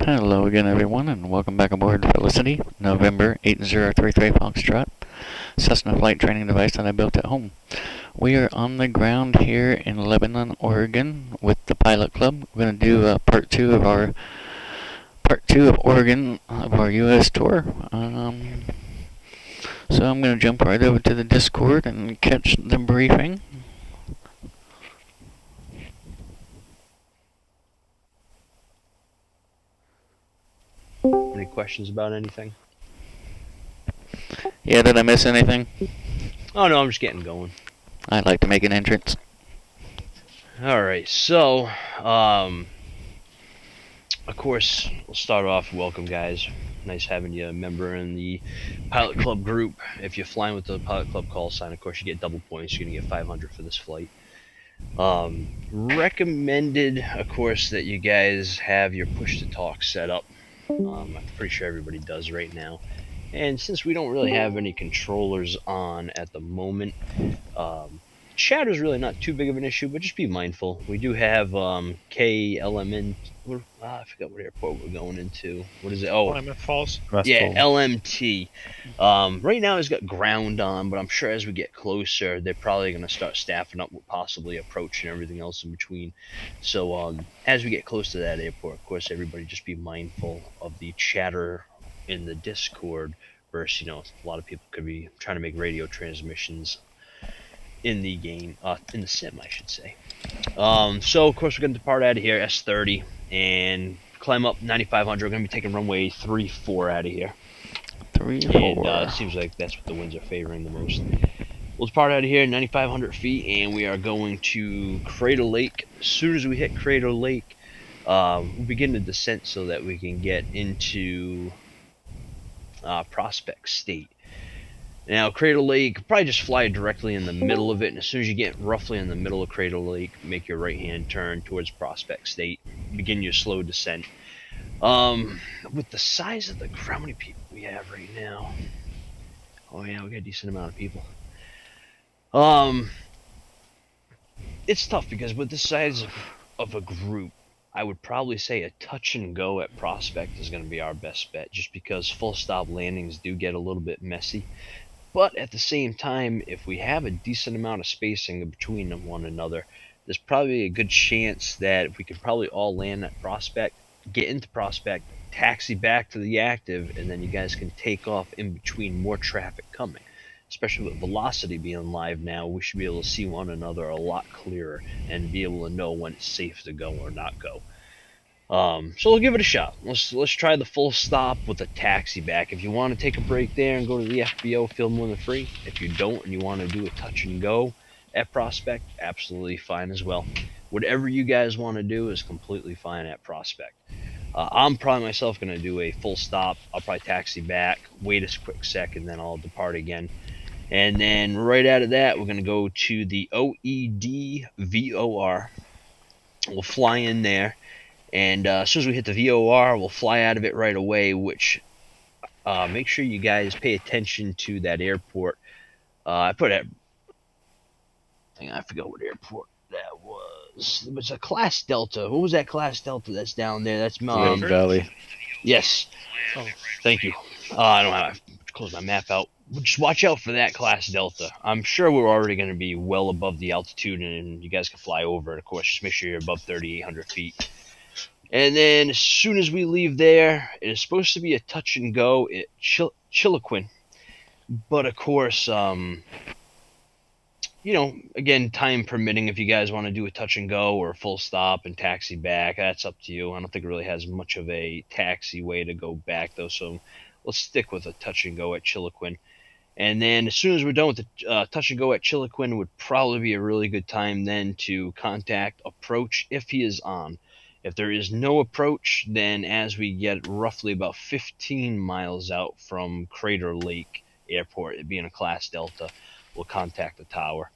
Hello again, everyone, and welcome back aboard Felicity, November 8033 Foxtrot, Cessna flight training device that I built at home. We are on the ground here in Lebanon, Oregon, with the Pilot Club. We're going to do part two of Oregon of our U.S. tour. So I'm going to jump right over to the Discord and catch the briefing. Any questions about anything? Yeah, did I miss anything? Oh no, I'm just getting going. I'd like to make an entrance. Alright, so, of course, we'll start off. Welcome, guys. Nice having you a member in the Pilot Club group. If you're flying with the Pilot Club call sign, of course, you get double points. You're going to get 500 for this flight. Recommended, of course, that you guys have your push-to-talk set up. I'm pretty sure everybody does right now. And since we don't really have any controllers on at the moment, chat is really not too big of an issue, but just be mindful. We do have KLMN. I forgot what airport we're going into. What is it? Oh, Klamath Falls. yeah, LMT. Right now it's got ground on, but I'm sure as we get closer, they're probably going to start staffing up with possibly approach and everything else in between. So as we get close to that airport, of course, everybody just be mindful of the chatter in the Discord versus, a lot of people could be trying to make radio transmissions in the game, in the sim, I should say. So of course we're going to depart out of here, S30, and climb up 9500. We're going to be taking runway 34 out of here. 34. And it seems like that's what the winds are favoring the most. We'll depart out of here 9,500 feet, and we are going to Crater Lake. As soon as we hit Crater Lake, we'll begin the descent so that we can get into Prospect State. Now, Crater Lake, probably just fly directly in the middle of it, and as soon as you get roughly in the middle of Crater Lake, make your right-hand turn towards Prospect State. Begin your slow descent. With the size of the ground, how many people we have right now? Oh yeah, we got a decent amount of people. It's tough because with the size of a group, I would probably say a touch and go at Prospect is going to be our best bet, just because full stop landings do get a little bit messy. But at the same time, if we have a decent amount of spacing between one another, there's probably a good chance that if we could probably all land at Prospect, get into Prospect, taxi back to the active, and then you guys can take off in between more traffic coming. Especially with velocity being live now, we should be able to see one another a lot clearer and be able to know when it's safe to go or not go. So we'll give it a shot. Let's try the full stop with a taxi back. If you want to take a break there and go to the FBO, feel more than free. If you don't and you want to do a touch and go at Prospect, absolutely fine as well. Whatever you guys want to do is completely fine at Prospect. I'm probably myself going to do a full stop. I'll probably taxi back, wait a quick second, then I'll depart again. And then right out of that, we're going to go to the OED VOR. We'll fly in there. And as soon as we hit the VOR, we'll fly out of it right away, which make sure you guys pay attention to that airport. I forgot what airport that was. It was a Class Delta. What was that Class Delta that's down there? That's Wind Valley. Yes. Oh, thank you. I don't have to close my map out. Just watch out for that Class Delta. I'm sure we're already going to be well above the altitude, and you guys can fly over it. Of course, just make sure you're above 3,800 feet. And then as soon as we leave there, it is supposed to be a touch and go at Chiloquin. But of course, again, time permitting, if you guys want to do a touch and go or a full stop and taxi back, that's up to you. I don't think it really has much of a taxi way to go back, though, so let's stick with a touch and go at Chiloquin. And then as soon as we're done with the touch and go at Chiloquin, would probably be a really good time then to contact approach if he is on. If there is no approach, then as we get roughly about 15 miles out from Crater Lake Airport, it being a Class Delta, we'll contact the tower.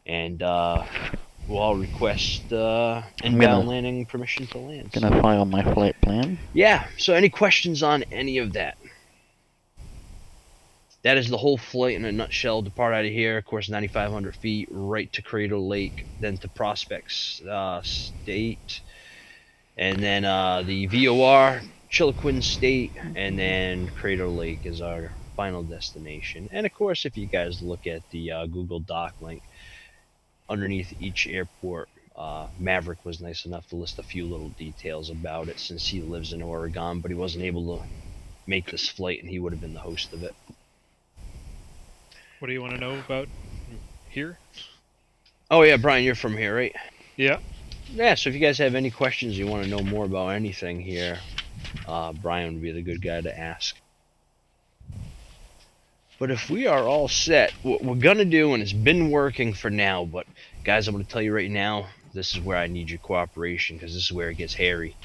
And we'll all request inbound landing permission to land. Gonna file my flight plan. Yeah, so any questions on any of that? That is the whole flight in a nutshell. Depart out of here, of course, 9,500 feet, right to Crater Lake, then to Prospect State. And then the VOR, Chiloquin State, and then Crater Lake is our final destination. And of course, if you guys look at the Google Doc link, underneath each airport, Maverick was nice enough to list a few little details about it since he lives in Oregon, but he wasn't able to make this flight, and he would have been the host of it. What do you want to know about here? Oh yeah, Brian, you're from here, right? Yeah. Yeah, so if you guys have any questions, you want to know more about anything here, Brian would be the good guy to ask. But if we are all set, what we're going to do, and it's been working for now, but guys, I'm going to tell you right now, this is where I need your cooperation, because this is where it gets hairy.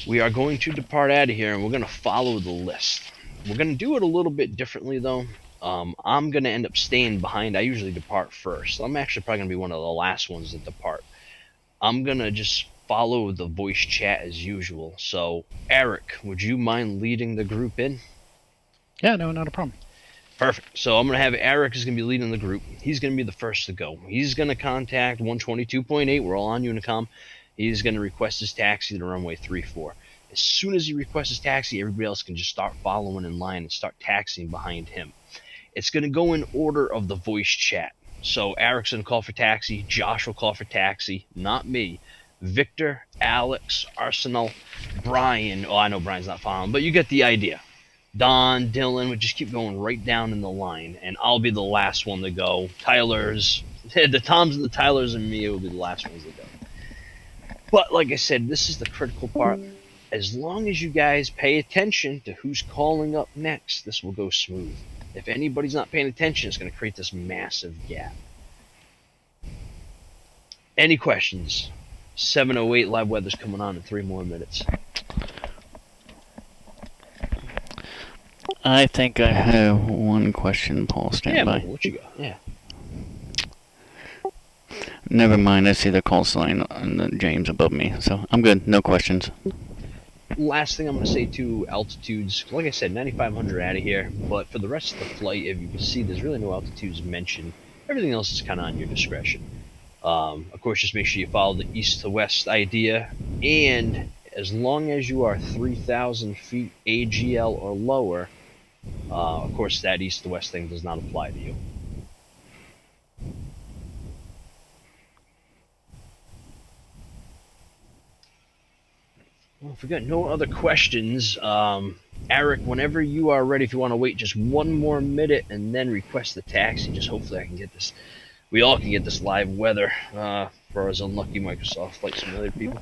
We are going to depart out of here, and we're going to follow the list. We're going to do it a little bit differently, though. I'm going to end up staying behind. I usually depart first. I'm actually probably going to be one of the last ones to depart. I'm going to just follow the voice chat as usual. So, Eric, would you mind leading the group in? Yeah, no, not a problem. Perfect. So I'm going to have Eric is going to be leading the group. He's going to be the first to go. He's going to contact 122.8. We're all on Unicom. He's going to request his taxi to runway 34. As soon as he requests his taxi, everybody else can just start following in line and start taxiing behind him. It's going to go in order of the voice chat. So Eric's going to call for taxi. Josh will call for taxi. Not me. Victor, Alex, Arsenal, Brian. Oh, I know Brian's not following, but you get the idea. Don, Dylan would just keep going right down in the line, and I'll be the last one to go. Tyler's, the Toms and the Tylers and me will be the last ones to go. But like I said, this is the critical part. As long as you guys pay attention to who's calling up next, this will go smooth. If anybody's not paying attention, it's going to create this massive gap. Any questions? 7:08 live weather's coming on in 3 more minutes. I think I have one question, Paul. Stand by. What you got? Yeah. Never mind. I see the call sign on the James above me, so I'm good. No questions. Last thing I'm going to say too, altitudes. Like I said, 9,500 out of here. But for the rest of the flight, if you can see, there's really no altitudes mentioned. Everything else is kind of on your discretion. Of course, just make sure you follow the east to west idea. And as long as you are 3,000 feet AGL or lower, of course, that east to west thing does not apply to you. Well, if we got no other questions, Eric, whenever you are ready, if you want to wait just 1 more minute and then request the taxi, just hopefully I can get this. We all can get this live weather for us unlucky Microsoft Flight Simulator people.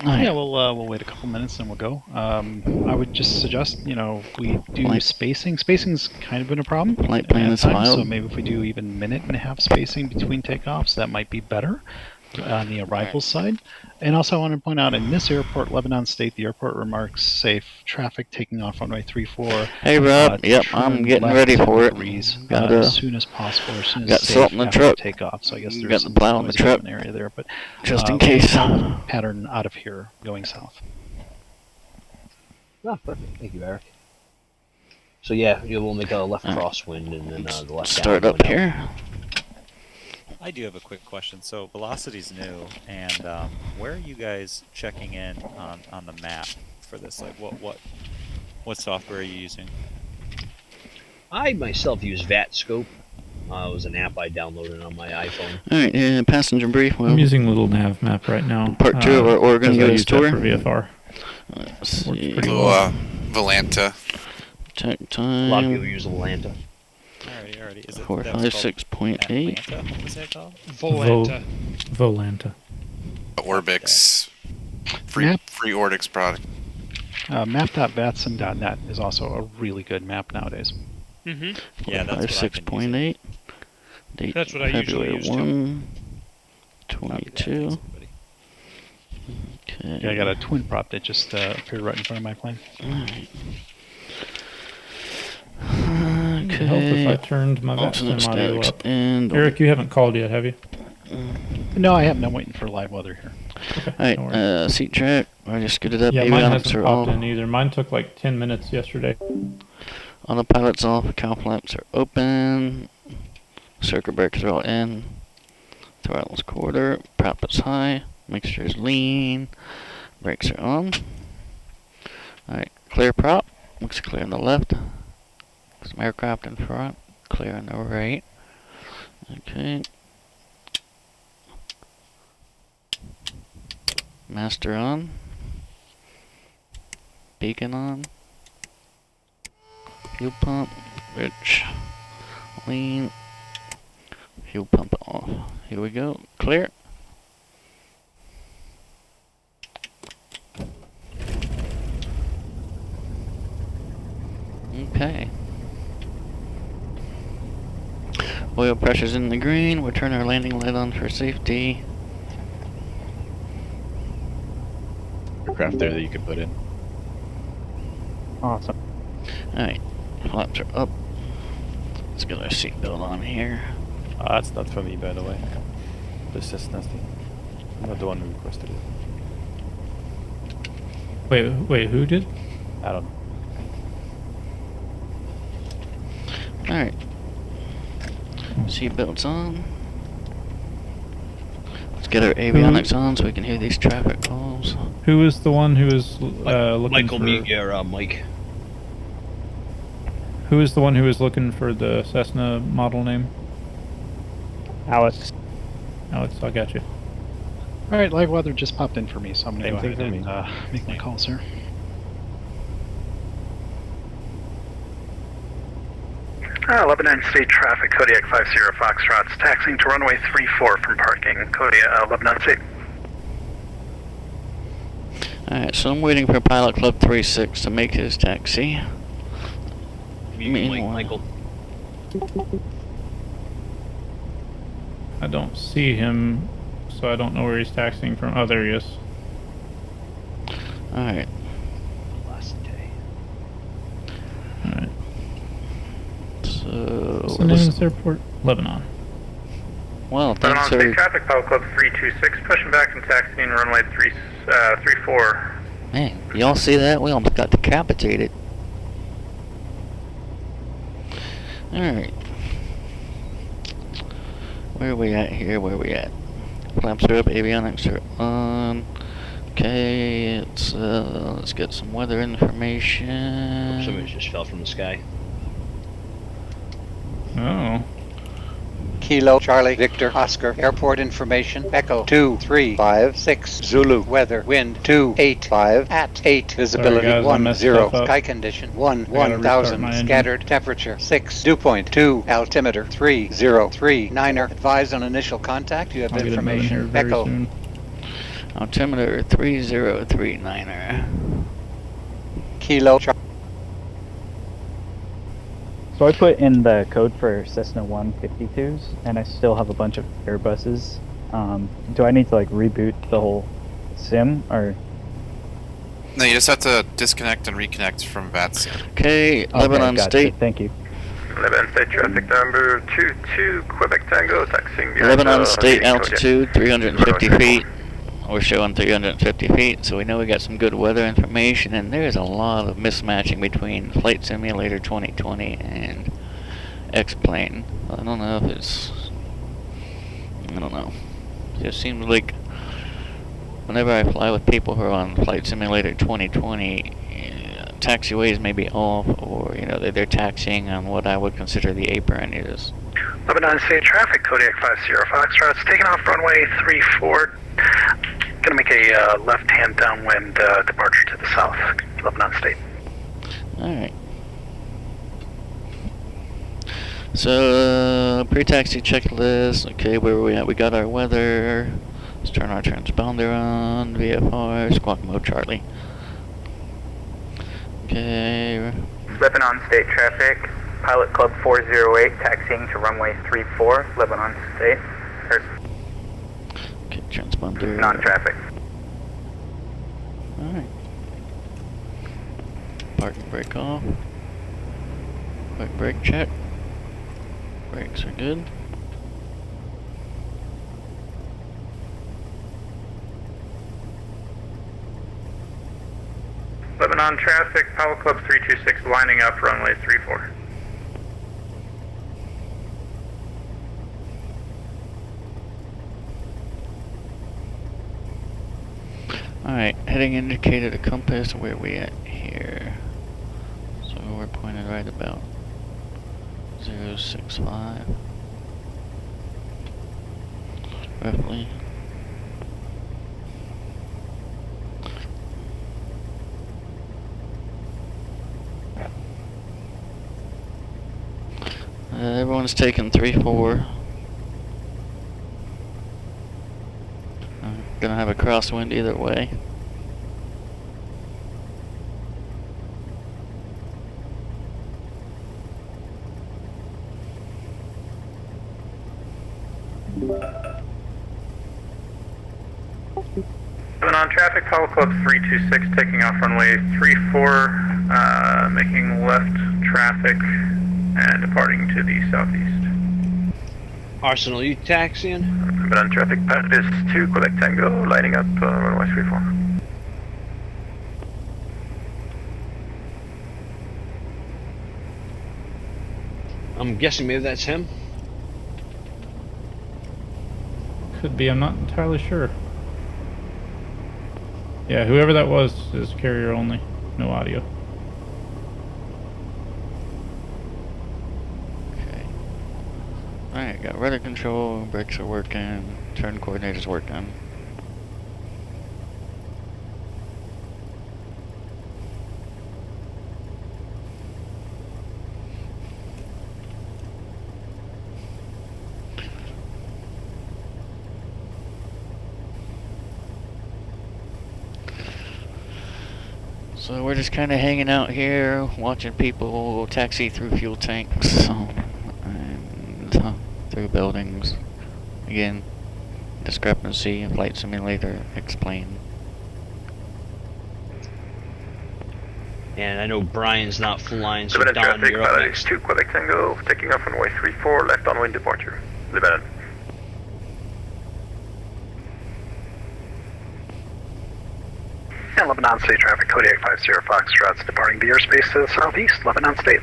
Yeah, we'll wait a couple minutes and we'll go. I would just suggest, we do spacing. Spacing's kind of been a problem Flight plan is filed. So maybe if we do even minute and a half spacing between takeoffs, that might be better on the arrival side. And also I want to point out, in this airport, Lebanon State, the airport remarks safe traffic taking off runway 34. Hey Rob, yep, I'm getting ready for it. As soon as possible, as soon as got safe salt in the truck. Takeoff. So I guess there's got the plow in the truck area there, but just in case. Pattern out of here going south. Oh, perfect. Thank you, Eric. So yeah, we'll make a left crosswind and then the left start up here. I do have a quick question. So Velocity's new, and where are you guys checking in on the map for this? Like, what software are you using? I myself use VATScope. It was an app I downloaded on my iPhone. All right, passenger brief. I'm using Little Nav Map right now. Part 2 of our Oregon US tour. For VFR. Let's see. Volanta. Check time. A lot of people use Atlanta. Alrighty. Is it 456.8. Atlanta? What was that called? Volanta. Volanta. Orbix. Free Orbix product. Map.vatsim.net is also a really good map nowadays. Mm-hmm. Yeah, that's what 6.8. Date That's what I usually February use 1, Copy that, 22. thanks, everybody. Okay. Yeah, I got a twin prop that just appeared right in front of my plane. Alright. It'd help if I turned my Alternate VATSIM audio stacks up. and Eric, you haven't called yet, have you? No, I haven't. I'm waiting for live weather here. Okay, no worries. Alright, seat track. I just scooted up. Yeah, Baby mine lamps hasn't are popped off. in either. Mine took like 10 minutes yesterday. Autopilot's off. Cow flaps are open. Circuit breakers are all in. Throttle's quarter. Prop is high. Mixture is lean. Brakes are on. Alright, clear prop. Looks clear on the left. Some aircraft in front. Clear on the right. Okay. Master on. Beacon on. Fuel pump. Rich. Lean. Fuel pump off. Here we go. Clear. Okay. Oil pressure's in the green. We'll turn our landing light on for safety. Aircraft there that you could put in. Awesome. Alright. Flaps are up. Let's get our seatbelt on here. That's not for me, by the way. This is nasty. I'm not the one who requested it. Wait, who did? I don't know. Alright. Seatbelts on. Let's get our avionics on so we can hear these traffic calls. Who was the one who was looking Michael for... Mike. Who is the one who was looking for the Cessna model name? Alex. Alex, I got you. Alright, live weather just popped in for me, so I'm going to Same go thing ahead for and make my calls here. Lebanon State traffic, Kodiak 50 Foxtrot's taxiing to runway 34 from parking. Kodiak, Lebanon State. Alright, so I'm waiting for Pilot Club 36 to make his taxi. Michael. I don't see him, so I don't know where he's taxiing from. Oh, there he is. Alright. Last day. Alright. So... What's the name of this airport? Lebanon. Well, Lebanon thanks, State sir. traffic, Pilot Club 326, pushing back and taxiing runway 34. Man, y'all see that? We almost got decapitated. Alright. Where are we at here? Where are we at? Flaps are up, avionics are on. Okay, let's get some weather information. Somebody just fell from the sky. Oh. Kilo Charlie Victor Oscar Airport information Echo 2356 Zulu weather wind 285 at 8 visibility Sorry, guys, I messed 10 stuff up. sky condition gotta restart 1000 my engine. scattered temperature 6 dew point 2 altimeter 3039er advise on initial contact you have I'll get him moving here information very Echo soon. Altimeter 3039er. Kilo Charlie. So I put in the code for Cessna 152s, and I still have a bunch of Airbuses. Do I need to like reboot the whole sim, or? No, you just have to disconnect and reconnect from VATSIM. Okay, Okay, Lebanon gotcha. State. Thank you. Lebanon State traffic number 22, Quebec Tango, taxiing behind Lebanon State Kodiak. altitude 350 feet. We're showing 350 feet, so we know we got some good weather information, and there's a lot of mismatching between Flight Simulator 2020 and X-Plane. I don't know if it's... I don't know. It just seems like whenever I fly with people who are on Flight Simulator 2020, taxiways may be off, or, you know, they're taxiing on what I would consider the apron is. Lebanon State traffic, Kodiak 50 Foxtrot's taking off runway 34. Gonna make a left-hand downwind departure to the south, Lebanon State. Alright. So, pre-taxi checklist. Okay, where are we at? We got our weather. Let's turn our transponder on. VFR, squawk mode Charlie. Okay. Lebanon State traffic, Pilot Club 408, taxiing to runway 34, Lebanon State. Okay, transponder. Non-traffic. Alright. Park and brake off. Quick brake check. Brakes are good. Lebanon traffic, Pilot Club 326, lining up runway 34. Alright, heading indicator to compass, where we at here? So we're pointed right about 065. Roughly. Everyone's taking 3-4. I'm gonna have a crosswind either way. On traffic, Apollo Club 326 taking off runway 34, making left traffic and departing to the southeast. Arsenal, you taxiing? But on traffic, pilot is 2, Quebec Tango, lighting up runway 34. I'm guessing maybe that's him. Could be, I'm not entirely sure. Yeah, whoever that was is carrier only, no audio. Okay. Alright, got rudder control, brakes are working, turn coordinator's working. So we're just kind of hanging out here, watching people taxi through fuel tanks and through buildings. Again, discrepancy in flight simulator explained. And I know Brian's not flying, so Lieutenant Don, traffic, you're up pilot next. is 2, Quebec Tango, taking off runway 34, left downwind departure. Lieutenant. And Lebanon State traffic, Kodiak 50 Foxtrot's departing the airspace to the southeast, Lebanon State.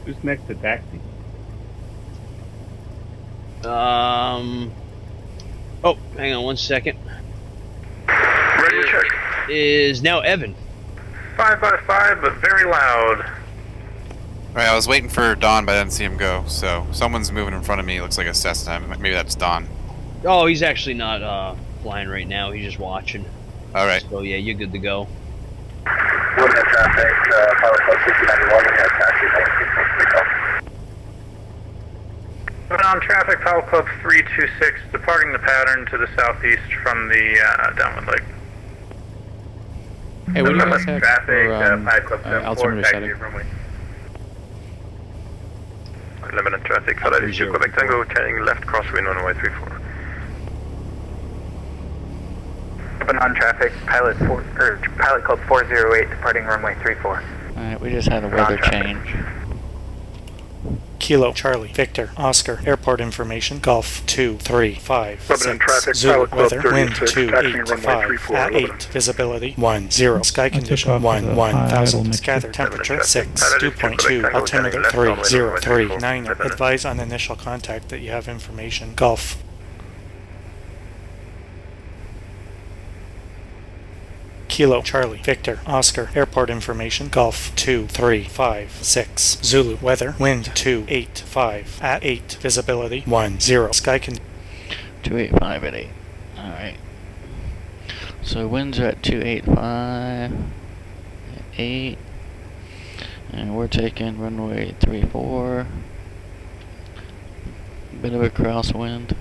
Who's next to taxi? Oh, hang on 1 second. Ready to check. Is now Evan. 555, but very loud. Alright, I was waiting for Don, but I didn't see him go, so someone's moving in front of me. Looks like a Cessna. Maybe that's Don. Oh, he's actually not flying right now. He's just watching. Alright. So yeah, you're good to go. Lebanon traffic, Pilot Club 6091, we have taxi. Lebanon traffic, Pilot Club 326, departing the pattern to the southeast from the downwind leg. Hey, what do you guys have traffic, for Pilot Club 74, altimeter taxi setting? runway. Lebanon traffic, Pilot is 2, Quebec Tango, turning left crosswind runway 34. Lebanon traffic, Pilot Club 408, departing runway 34. Alright, we just had a weather change. Kilo, Charlie, Victor, Oscar, airport information, Golf 235 Zulu, weather, wind 285 at 8, visibility 10, sky condition 1000, scatter temperature 6, 2.2, altimeter 303, advise on initial contact that you have information, Golf. Kilo, Charlie, Victor, Oscar, airport information, Golf 2356, Zulu, weather, wind 285 at 8, visibility 10, sky condition 285 at 8. Alright. So winds are at 285 at 8. And we're taking runway 34. Bit of a crosswind.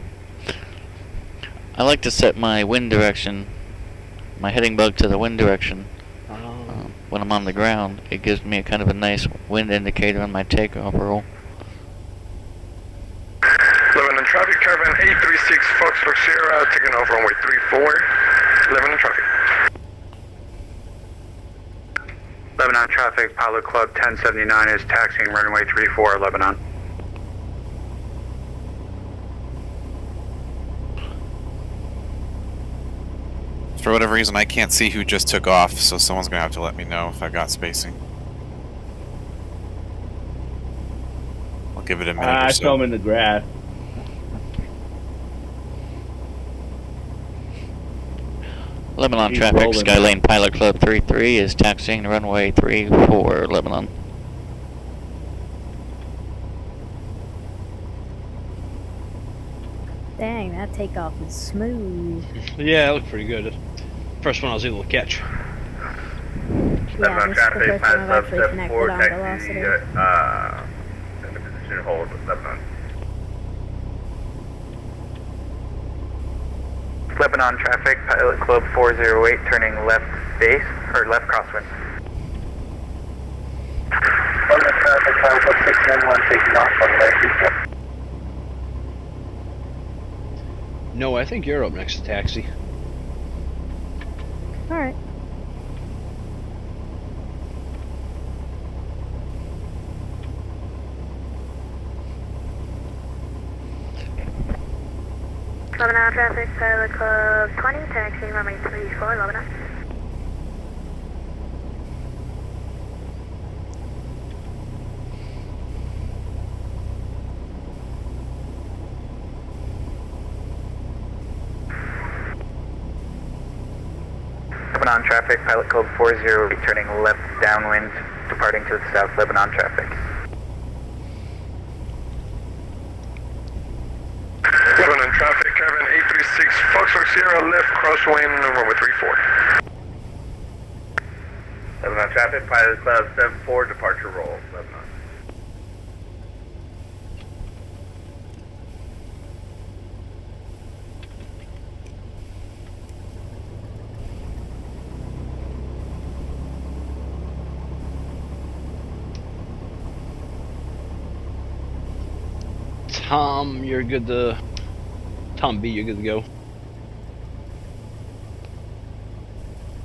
I like to set my wind direction, my heading bug to the wind direction. When I'm on the ground, it gives me a kind of a nice wind indicator on my takeoff roll. Lebanon traffic, Caravan 836 Foxtrot Sierra, taking off runway 34. Lebanon traffic. Lebanon traffic, Pilot Club 1079 is taxiing runway 34, Lebanon. For whatever reason, I can't see who just took off, so someone's gonna have to let me know if I've got spacing. give it a minute I or saw him so. in the grass. Lebanon He's traffic, rolling. Skylane Pilot Club 33 is taxiing runway 34, Lebanon. Dang, that takeoff is smooth. Yeah, it looked pretty good. First one I was able to catch. Yeah, this is the first time I've actually connected on velocity. In the position hold with Lebanon. Lebanon traffic, Pilot Club 408, turning left base, or left crosswind. Lebanon traffic, Pilot Club 691, taking off on the left. No, I think you're up next to taxi. Alright. Lebanon traffic, Pilot Club 20, taxiing runway 34, Lebanon. Lebanon traffic, Pilot Club 408, turning left downwind, departing to the south, Lebanon traffic. Lebanon traffic, Kevin 836, Foxtrot Sierra, left crosswind, runway 34. Lebanon traffic, Pilot Club 74, departure roll, Lebanon. Tom, you're good to... Tom B, you're good to go.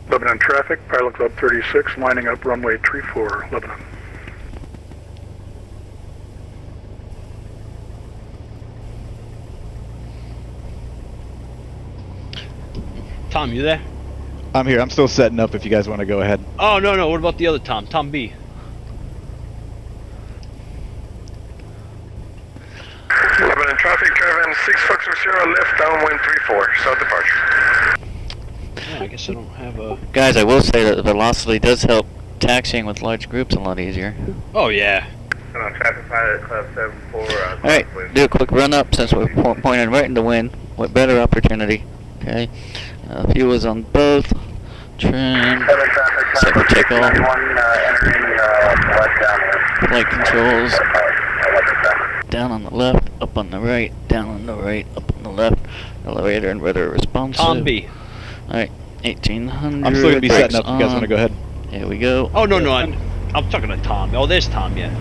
Lebanon traffic, Pilot Club 36, lining up runway 34, Lebanon. Tom, you there? I'm here. I'm still setting up if you guys want to go ahead. Oh, no, what about the other Tom? Tom B. Lebanon traffic, Caravan 6 Foxtrot Sierra, left downwind 34, south departure. Yeah, I guess I don't have a... Guys, I will say that the velocity does help taxiing with large groups a lot easier. Oh, yeah. Lebanon traffic, Pilot Club 74, Alright, do a quick run up since we're pointed right in the wind. What better opportunity? Okay. Fuel is on both. Trim. Set for takeoff. Flight controls. Down on the left, up on the right, down on the right, up on the left. Elevator and rudder responsive. Tom B. Alright, 1800. I'm still going to be setting up on. if you guys want to go ahead. Here we go. Oh, no, I'm talking to Tom. Oh, there's Tom, yeah.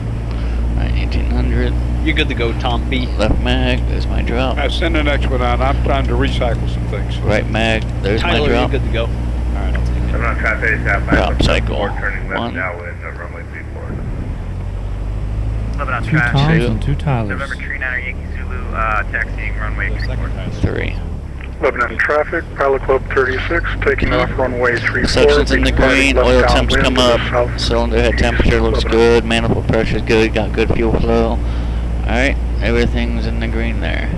Alright, 1800. You're good to go, Tom B. Left mag, there's my drop. Send the next one on. I'm trying to recycle some things. Right mag, there's Tyler, my drop. you're good to go. Alright, I'll take it. Lebanon traffic, Drop cycle. turning left 1. downwind, runway 34. Lebanon Two traffic. Toms and two Tylers. November Tree 9 Yankee Zulu, taxiing runway 3. Lebanon traffic, Pilot Club 36, taking off runway 34. Sections in the green, oil temps come up, cylinder head temperature looks good, manifold pressure is good, got good fuel flow. Alright, everything's in the green there.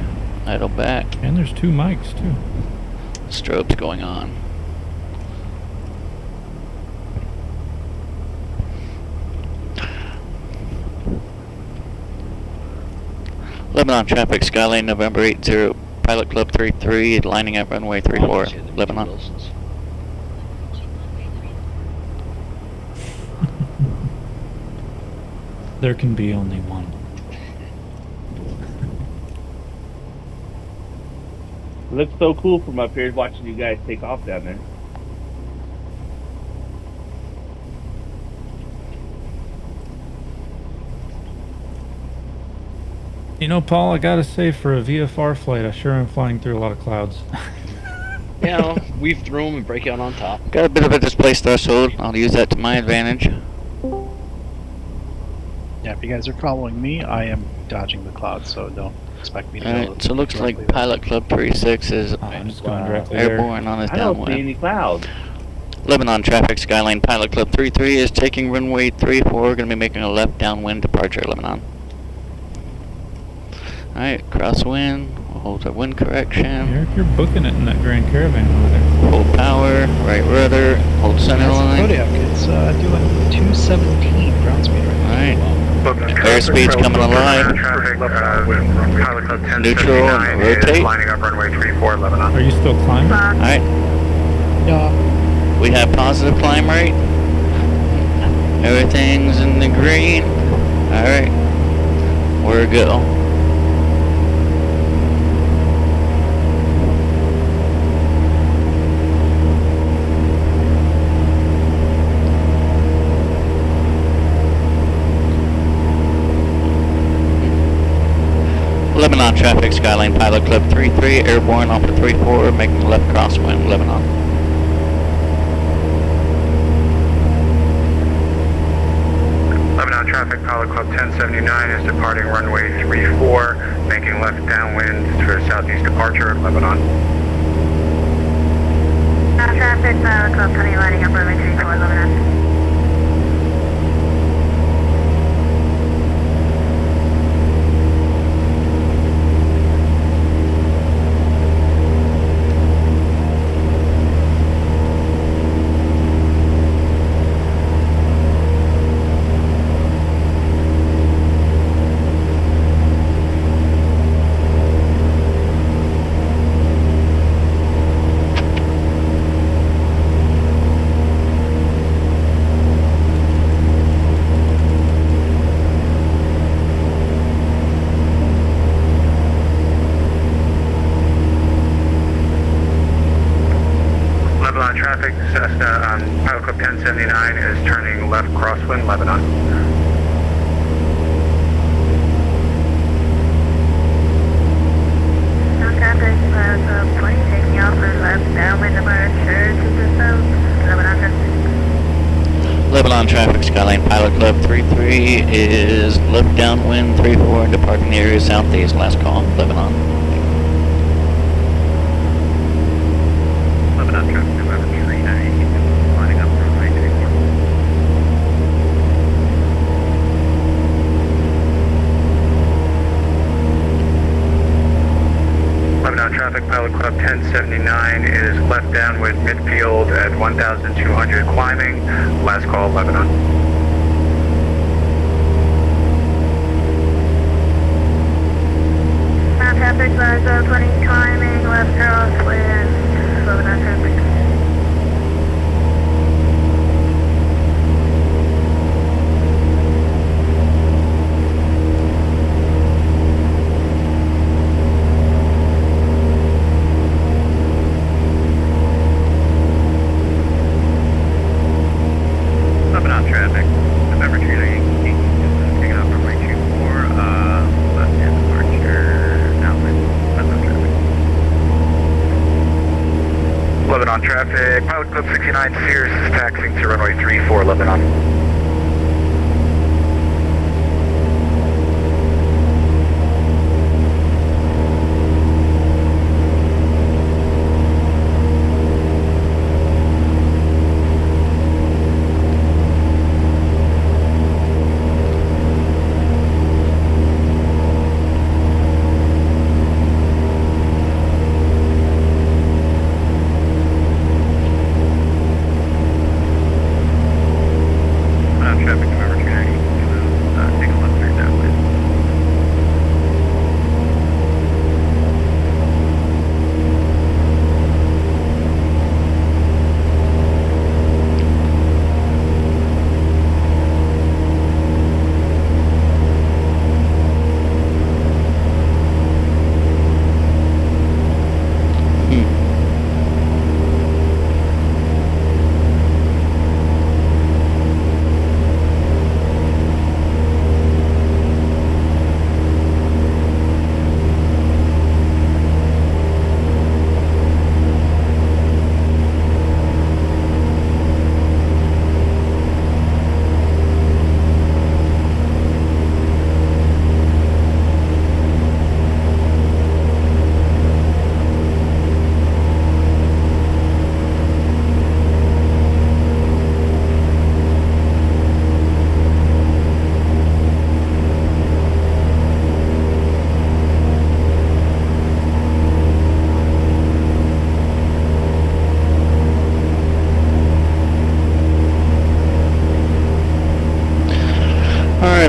Idle back. And there's two mics too. Strobes going on. Lebanon traffic, Skylane November 80, Pilot Club 33, lining up runway 34, Lebanon. There can be only one. It looks so cool from up here watching you guys take off down there. You know, Paul, I gotta say, for a VFR flight, I sure am flying through a lot of clouds. You know, weave through them and break out on top. Got a bit of a displaced threshold, I'll use that to my advantage. Yeah, if you guys are following me, I am dodging the clouds, so don't expect me to go. Alright, so it looks like Pilot Club 36 is I'm just going directly there. airborne on his I don't see downwind. any clouds. Lebanon traffic, Skylane Pilot Club 33 is taking runway 34, going to be making a left downwind departure, Lebanon. Alright, crosswind. We'll hold the wind correction. Eric, you're booking it in that Grand Caravan over there. Hold power, right rudder, hold center That's line. Kodiak. It's doing 217 ground speed right now. Alright. Airspeed's coming alive. Neutral and rotate. Lining up runway 34, Lebanon. Are you still climbing? Alright. Yeah. We have positive climb rate. Everything's in the green. Alright. We're good. Lebanon traffic, Skyline Pilot Club 33, airborne off the 34, making left crosswind, Lebanon. Lebanon traffic, Pilot Club 1079 is departing runway 34, making left downwind for southeast departure, Lebanon. Traffic, Pilot Club 20 lining up runway 34, Lebanon. Traffic, Cessna Pilot Club 1079 is turning left crosswind, Lebanon. Traffic, Pilot Club 20 taking off for left downwind departure to the south, Lebanon traffic. Lebanon traffic, Skyline Pilot Club 33 is left downwind 34, departing the area southeast, last call, Lebanon. Lebanon traffic, November 39, lining up runway 34. Lebanon traffic, Pilot Club 1079 is left downwind midfield at 1,200 climbing, last call, Lebanon. Traffic, Pilot 20 climbing left crosswind, Lebanon traffic. Lebanon traffic, November 39, taking off runway 24, left hand departure, downwind, Lebanon traffic. Lebanon traffic, Pilot Club 69 Sears is taxiing to runway 34, Lebanon.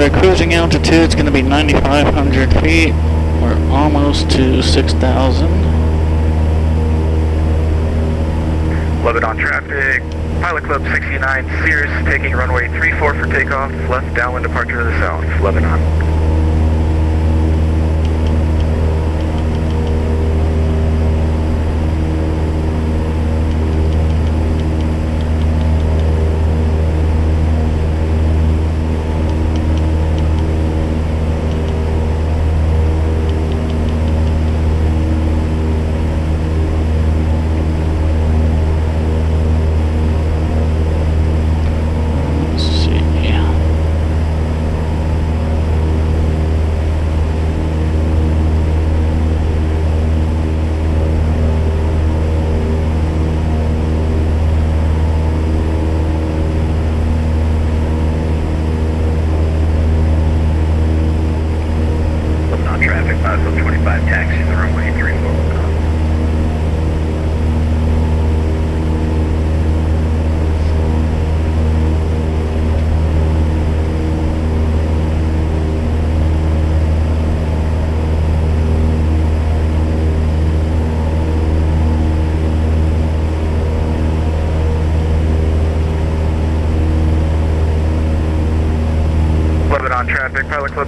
our cruising altitude. It's going to be 9,500 feet. We're almost to 6,000. Lebanon traffic, Pilot Club 69 Sears, taking runway 34 for takeoff, left downwind departure to the south, Lebanon. Let's see.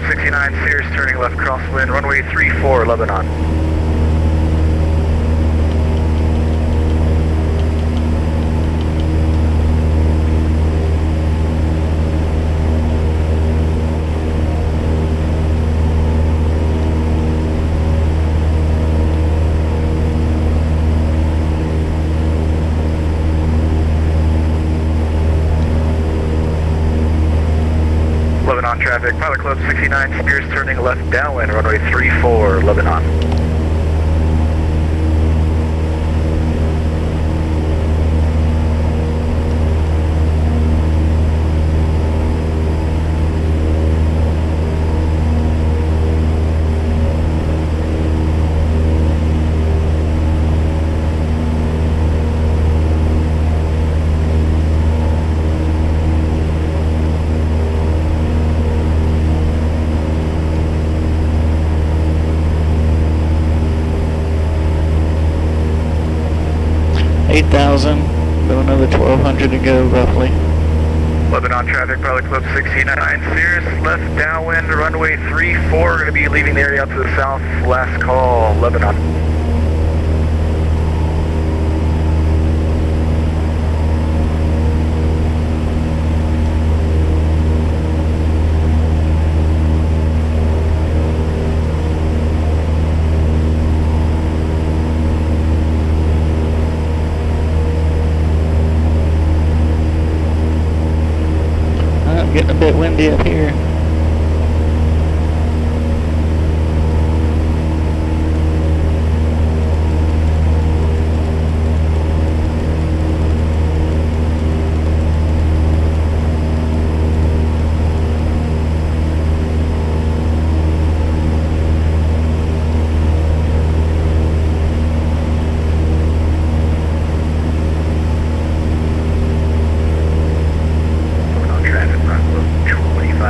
69 Sears, turning left crosswind, runway 34, Lebanon. Lebanon traffic, Pilot Club 69 Spears turning left downwind, runway 34, Lebanon.8,000, so another 1,200 to go roughly. Lebanon traffic, Pilot Club 69 Sears, left downwind, runway 34, going to be leaving the area out to the south, last call, Lebanon. Getting a bit windy up here.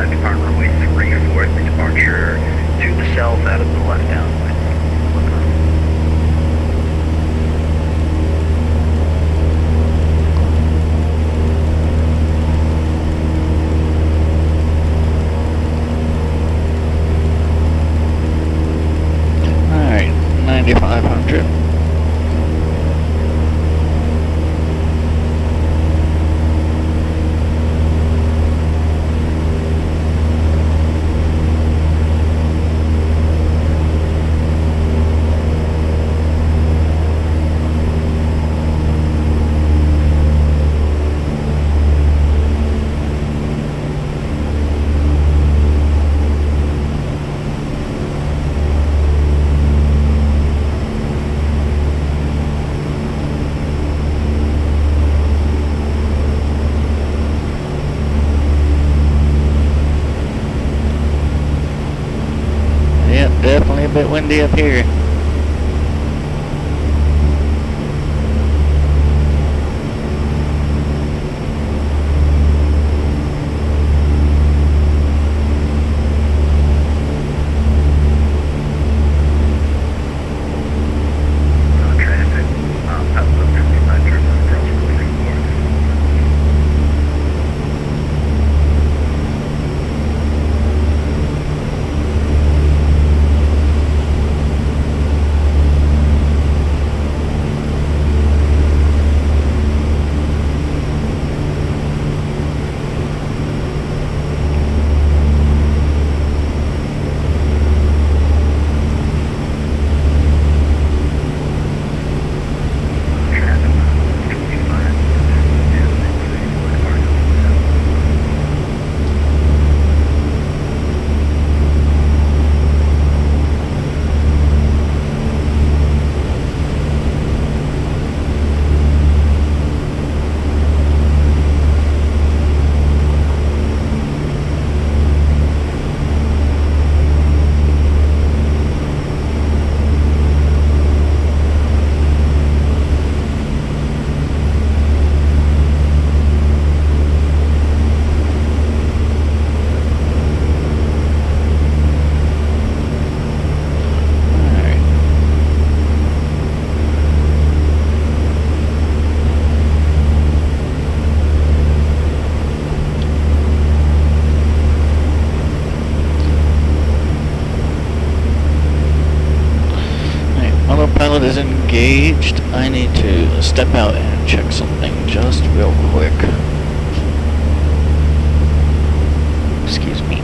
Depart runway 34, departure to the south out of the left downwind. Alright, 9,500. Definitely a bit windy up here. engaged. I need to step out and check something just real quick. Excuse me.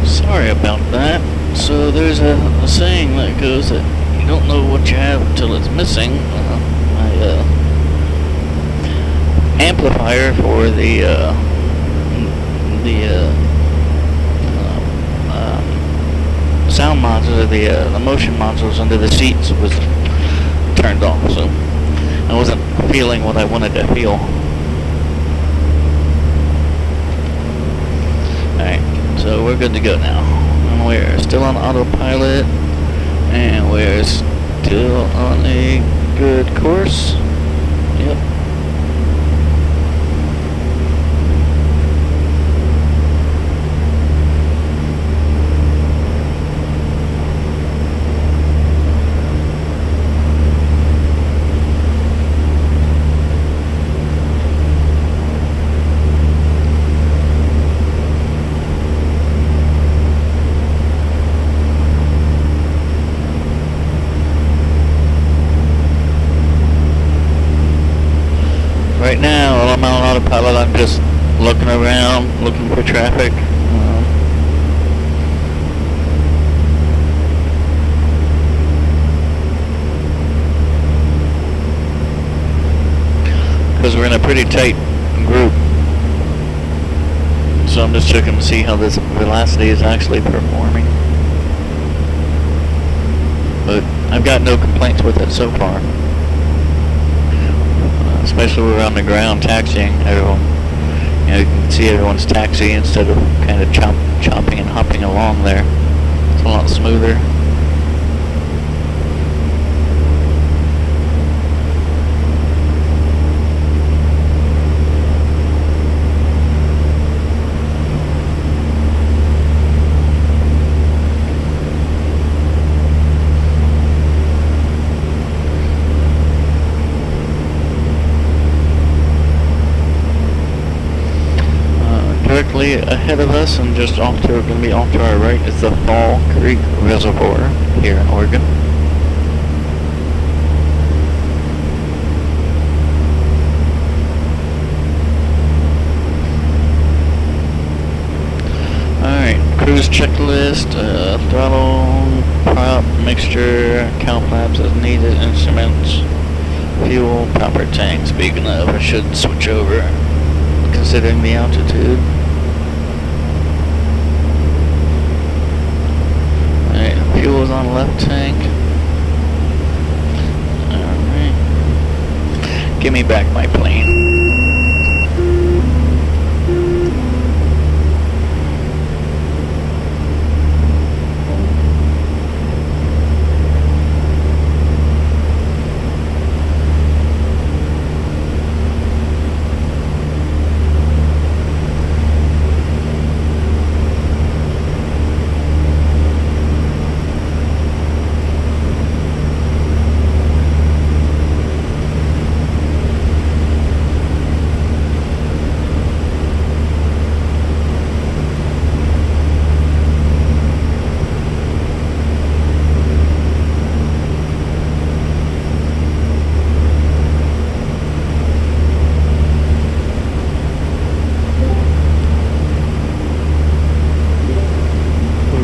Sorry about that. So there's a saying that goes that you don't know what you have until it's missing. My amplifier for the sound modules, the motion modules under the seats was turned off, so I wasn't feeling what I wanted to feel. Alright, so we're good to go now. And we're still on autopilot, and we're still on a good course. Yep. Right now, while I'm on autopilot, I'm just looking around, looking for traffic. Because we're in a pretty tight group. So I'm just checking to see how this velocity is actually performing. But I've got no complaints with it so far. Especially when we're on the ground taxiing everyone. You know, you can see everyone's taxi instead of kind of chopping and hopping along there. It's a lot smoother. Directly ahead of us and just going to be off to our right is the Fall Creek Reservoir here in Oregon. Alright, cruise checklist, throttle, prop, mixture, cow flaps as needed, instruments, fuel, proper tank. Speaking of, I should switch over considering the altitude. left tank. Alright. Give me back my plane.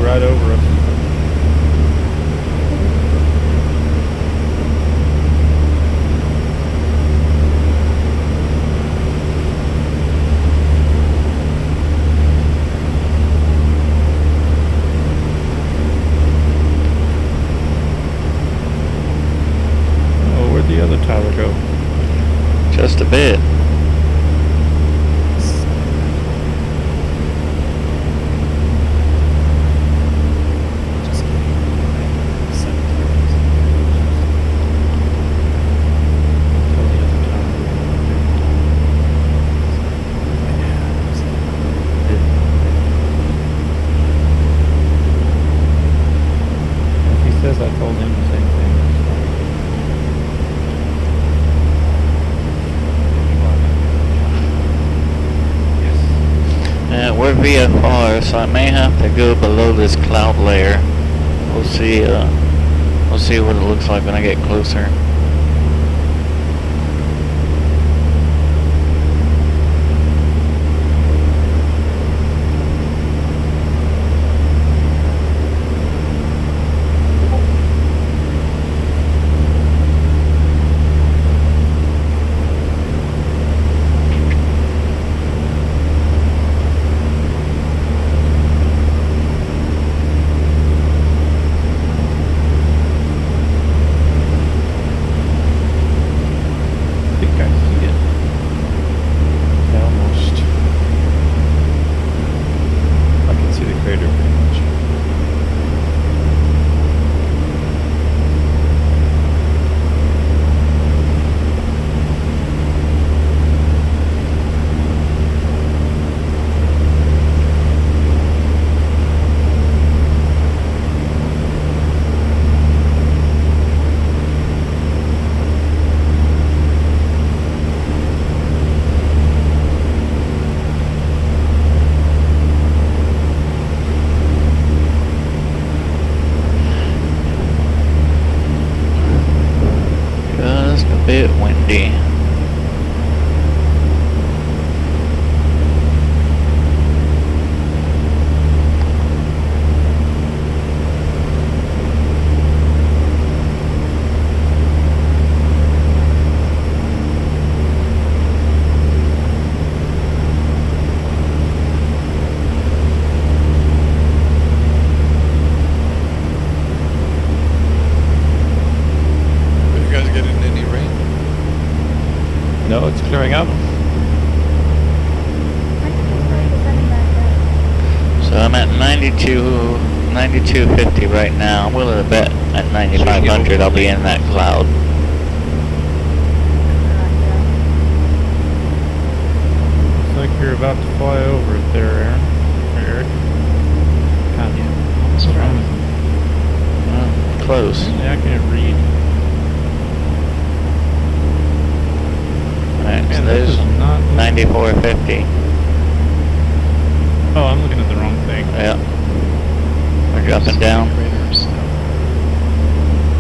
Right over us. Oh, where'd the other tower go? Just a bit. He says I told him the same thing. We're VFR, so I may have to go below this cloud layer. We'll see what it looks like when I get closer. Bit windy. No, it's clearing up. So I'm at 9250 right now. I'm willing to bet at 9500 I'll be in that cloud. Looks like you're about to fly over it there, Aaron. Or Eric. Kind of almost around. Close. Yeah, I can't read. Alright, so Man, there's this is not 9450. Oh, I'm looking at the wrong thing. Yeah. We're dropping down.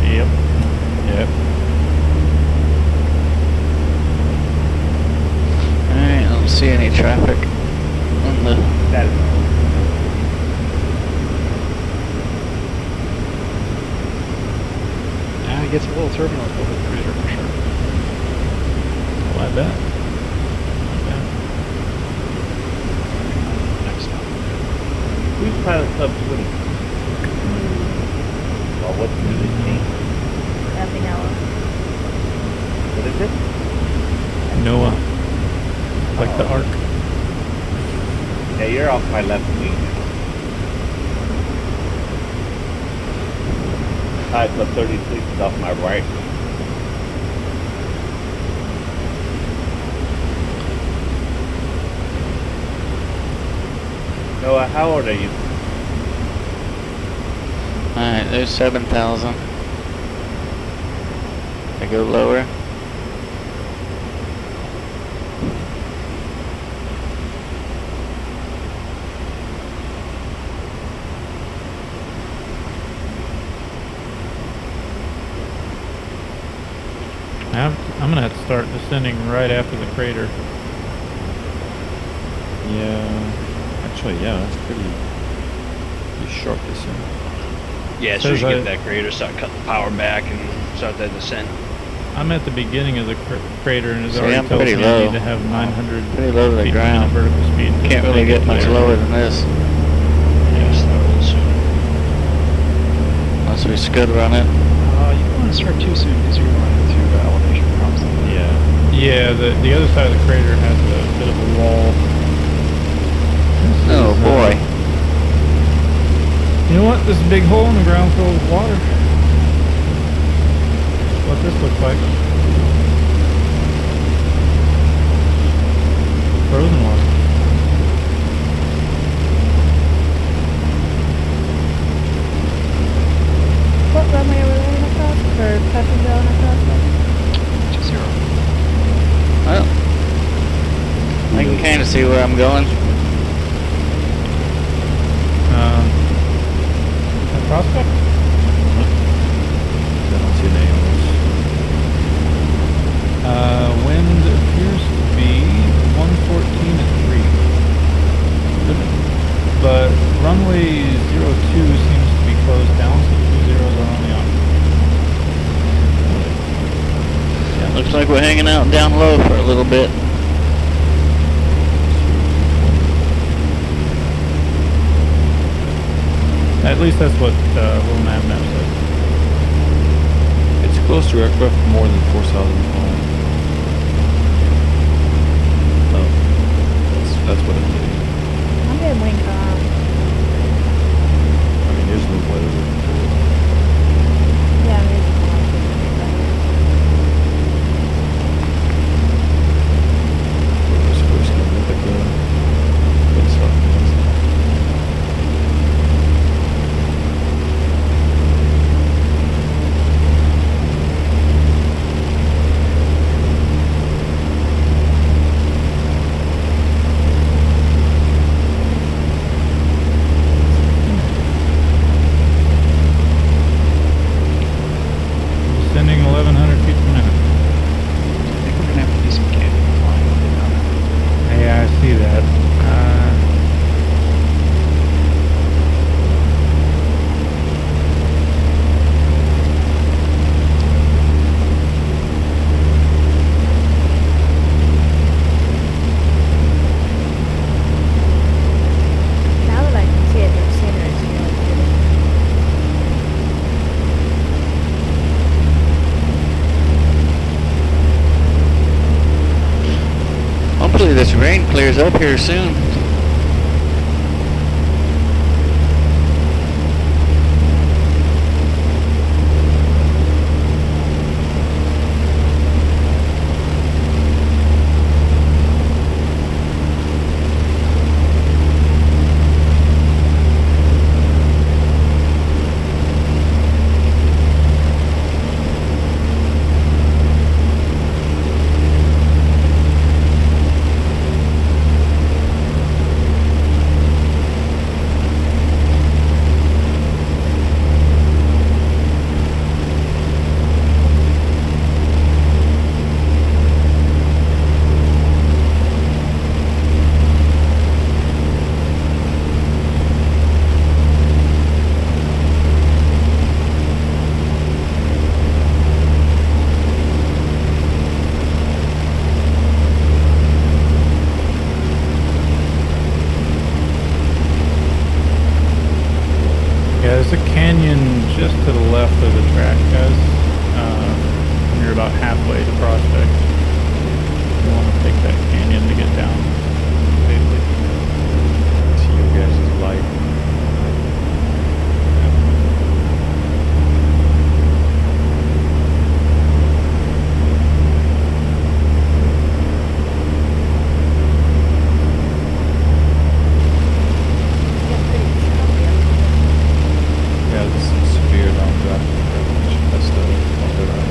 Yep. Yep. Alright, I don't see any traffic on the... Yeah, it gets a little turbulent over the crater for sure. Well, I bet. Who's pilot sub 20? Well, what's the new name? Nothing else. What is it? Noah. Like the Ark. Yeah, you're off my left wing now. Club 36 is off my right. Noah, how old are you? Alright, there's 7,000. I go lower. I'm gonna have to start descending right after the crater. Yeah, actually, yeah, that's pretty sharp descent. Yeah, as soon as you get that crater, start cutting the power back and start that descent. I'm at the beginning of the crater and it's already I'm tells pretty me low. I need to have 900 Pretty low to the feet ground. per minute vertical speed. to Can't really make get it much clear. lower than this. Yeah, start real soon. Unless we scud run it. You don't want to start too soon because you're running into elevation problems. Yeah, the other side of the crater has a bit of a wall. Oh boy. You know what? This is a big hole in the ground filled with water. What this looks like. Frozen water. What runway are we running across? Or passing going across? 20. Well, I can kind of see where I'm going. At Prospect? I don't see any animals. Wind appears to be 114 at 3. But runway 02 seems to be closed down, so 2 zeros are only on. Yeah, looks like we're hanging out down low for a little bit. At least that's what Little Nav Nav said. It's close to aircraft more than 4,000 pounds. Oh, that's what I'm getting. I'm getting wing calm. I mean, there's no weather we can do it. Yeah, I'm using We're supposed to look at the windsock. Descending 1,100 feet per minute. I think we're gonna have to do some canyon flying up and down there. Yeah, I see that. Now that I can see it, the scenery is really pretty. Hopefully this rain clears up here soon. There's a canyon just to the left of the track, guys. You're about halfway to Prospect. You want to take that canyon to get down safely. See you guys' light. Yeah, there's some severe downdraft. That's the on the right.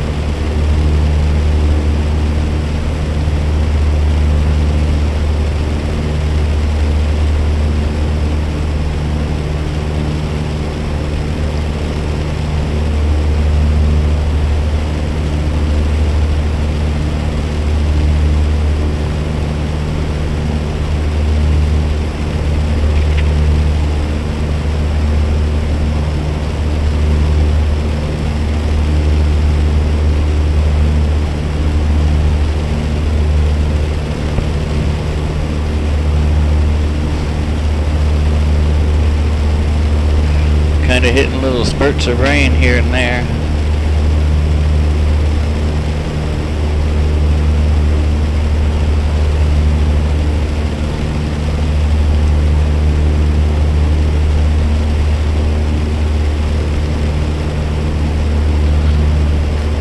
Kind of hitting little spurts of rain here and there.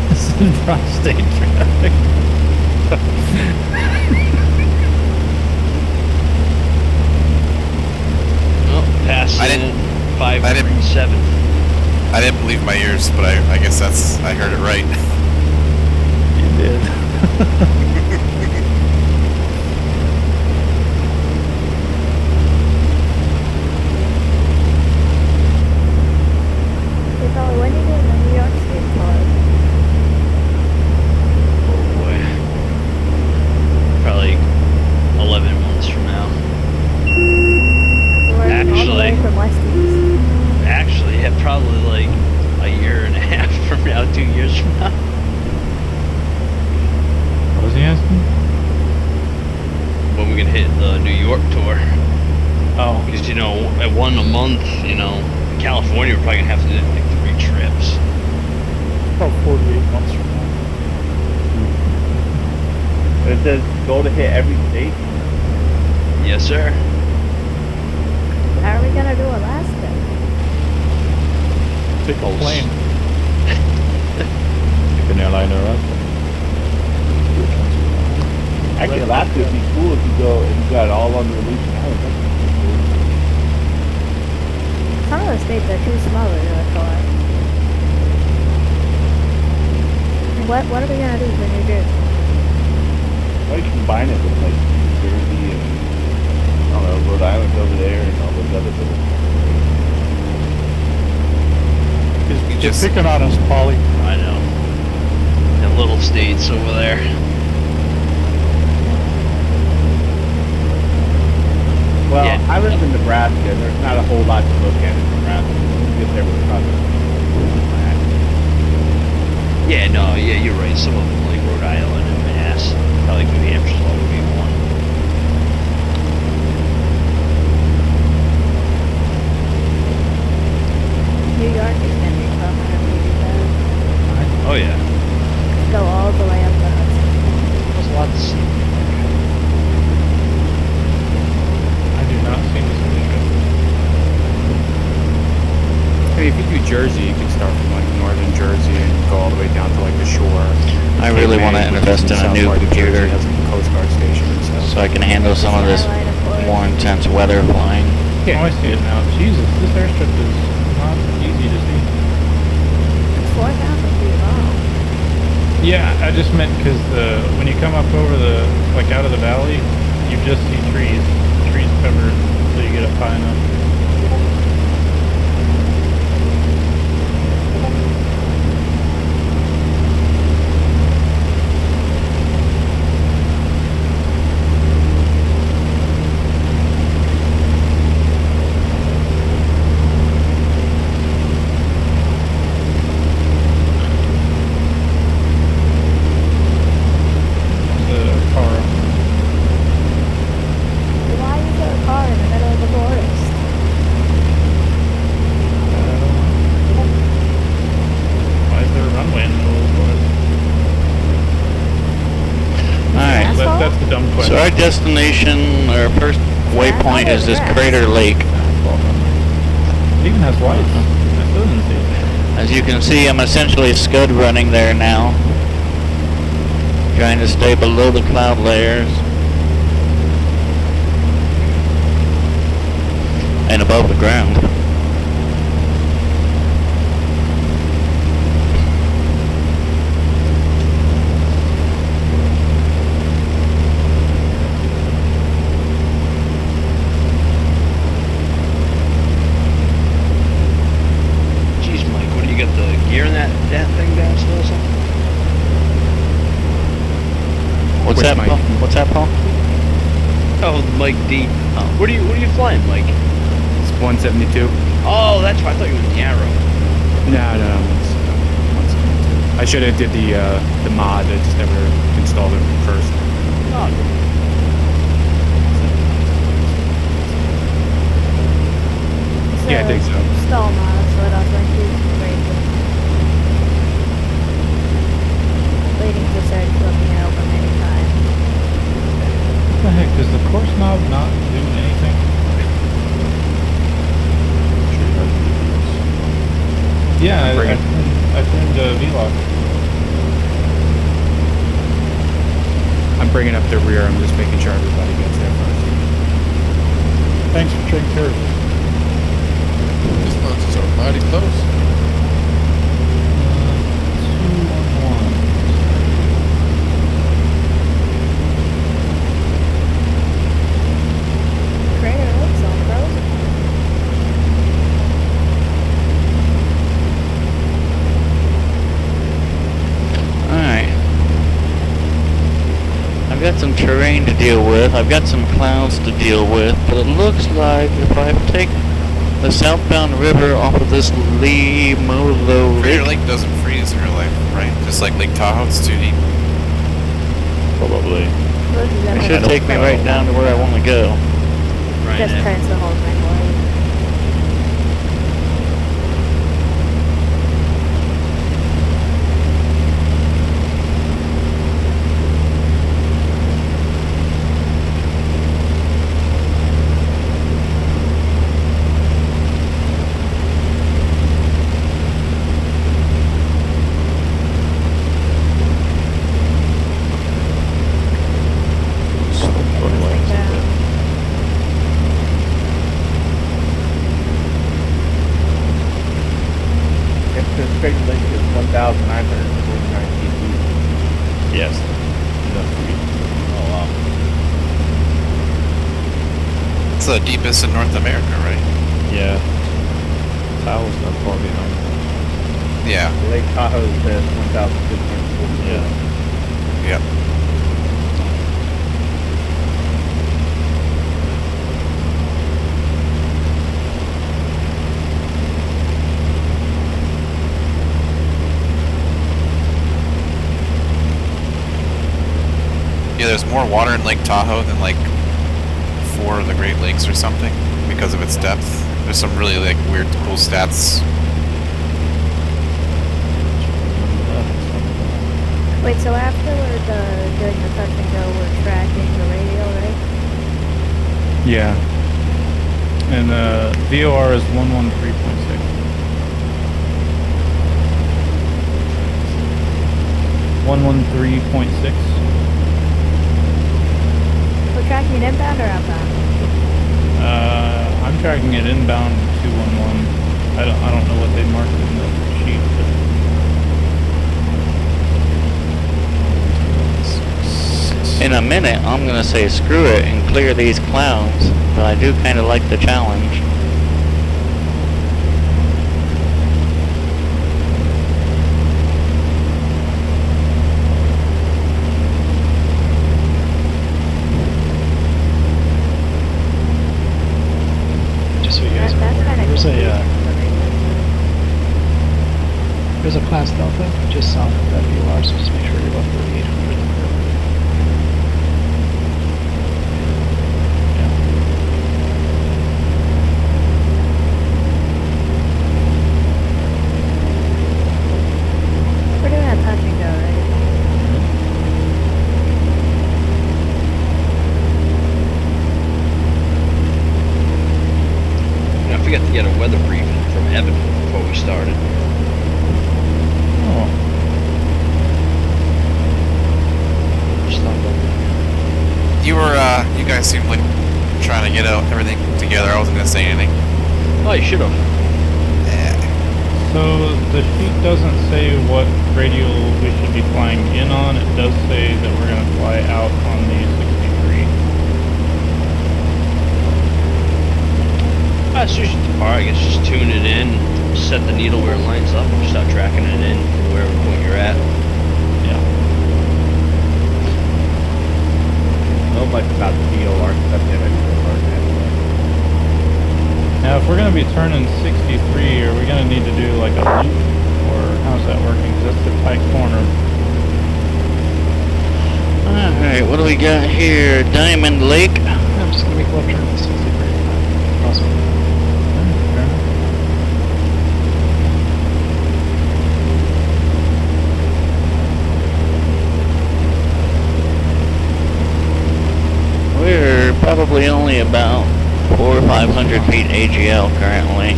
This is prostate traffic. Oh, passing 537. I didn't believe my ears, but I guess I heard it right. You did. Hey, Dolly, when are you doing the New York State tour? Oh boy. Probably 11 months from now. So we're all the way from West East. Actually, yeah, probably like a year and a half from now, 2 years from now. What was he asking? When we can hit the New York tour. Oh. Because, you know, at one a month, you know, in California, we're probably going to have to do like 3 trips. About 48 months from now. But it says go to hit every state. Yes, sir. How are we gonna do Alaska? Take a plane. Take an airliner up. Actually, Alaska would be cool if you got it all under Aleutian Island. Some of the states are too small to do a tour. What are we gonna do for New Jersey? Why don't you combine it with like New Jersey and I don't know, Rhode Island over there and all those other little. You're picking on us, Polly. I know. The little states over there. Well, Yeah. I live in Nebraska, and there's not a whole lot to look at in Nebraska. You get there with probably. Yeah, no, yeah, you're right. Some of them, like Rhode Island and Mass, probably New Hampshire's all would be one. New York is gonna be tough for me because Oh yeah. go all the way up the Hudson. There's a lot to see. I do not see this issue. I mean, if you do Jersey, you can start from like northern Jersey and go all the way down to like the shore. I really want to invest in a new computer Has like a Coast Guard station and stuff. so I can handle some of this more intense weather flying. Oh, I see it now. Jesus, this airstrip is not easy to see. It's 4,000 feet long. Yeah, I just meant because when you come up over the, like out of the valley, you just see trees. Trees covered until you get up high enough. Why is there a car in the middle of the forest? our destination, our first waypoint is this Crater Lake. It even has lights. I still didn't see it. As you can see, I'm essentially scud running there now. Trying to stay below the cloud layers. And above the ground. Jeez, Mike, what do you got the gear in that thing down still or something? What's Which that, Mike? Paul? What's that, Paul? Oh, Mike D. Oh. What are you flying, Mike? It's 172. Oh, that's why I thought you were in the Arrow. No, it's 172. I should have did the mod. I just never installed it first. Oh, Yeah, I think so. Stall mod, so it automatically raises. Waiting for Sarah to let me know from any time. What the heck? Does the course knob not do anything? Yeah, I turned V-lock. I'm bringing up the rear. I'm just making sure everybody gets there first. Thanks for taking care of it. These mountains are mighty close. 211. Crater Lake's all frozen. Alright. I've got some terrain to deal with. I've got some clouds to deal with. But it looks like if I take the southbound river off of this Limolo Crater Lake. Lake doesn't freeze in real life, right? Just like Lake Tahoe, it's too deep. Probably. It should take me right down to where I want to go. right Just now. turns the whole thing white. Crater Lake is 1,949 feet deep. Yes. Enough for me. Oh wow. It's the deepest in North America, right? Yeah. Tahoe's not far behind. Yeah. Lake Tahoe says 1,640. Yeah. Yep. Yeah, there's more water in Lake Tahoe than like 4 of the Great Lakes or something because of its depth. There's some really like weird, cool stats. Wait, so after we're doing the touch and go, we're tracking the radio, right? Yeah. And VOR is 113.6. 113.6. We're tracking it inbound or outbound? I'm tracking it inbound 211. I don't know what they marked in the sheet. In a minute, I'm gonna say screw it and clear these clouds, but I do kind of like the challenge. Just so you guys are aware, there's a class delta just south of that VOR, so just make sure you're above 3,800. We're doing a touch and go, right? started. Oh. Just thought about that. You guys seemed like trying to get out everything together. I wasn't gonna say anything. Oh, you should have. So the sheet doesn't say what radio we should be flying in on. It does say that we're going to fly out on the 63. As soon as you depart, I guess just tune it in, set the needle where it lines up, and just start tracking it in from wherever point you're at. Yeah. Know much about the VOR stuff yet. Now, if we're going to be turning 63, are we going to need to do like a loop, or how's that working? Because that's the tight corner. Alright, what do we got here? Diamond Lake. I'm just going to make a left turn to 63. Awesome. We're probably only about 400 or 500 feet AGL currently.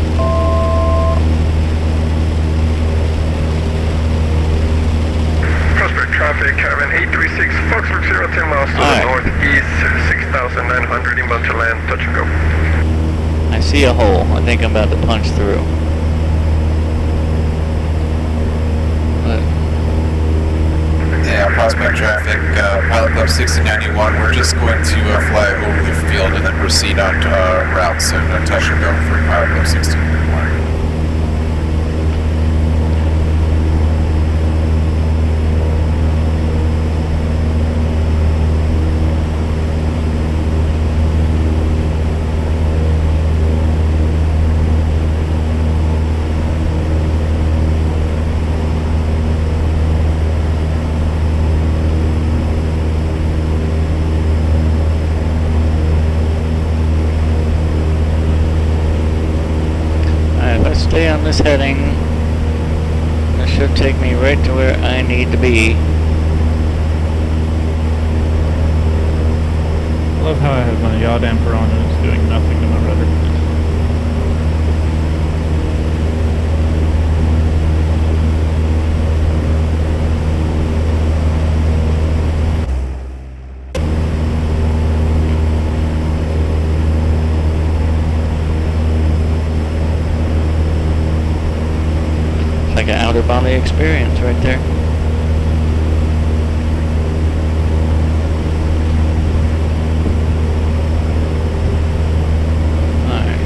Prospect traffic, Caravan 836, Foxtrot 0, 10 miles to the northeast, 6,900 inbound to land, touch and go. I see a hole. I think I'm about to punch through. Yeah, Prospect traffic, Pilot Club 6091. We're just going to fly over the field and then proceed on routes and touch and go for Pilot Club 6091. Stay on this heading. This should take me right to where I need to be. I love how I have my yaw damper on and it's doing nothing to my rudder. Like an outer body experience right there. Alright.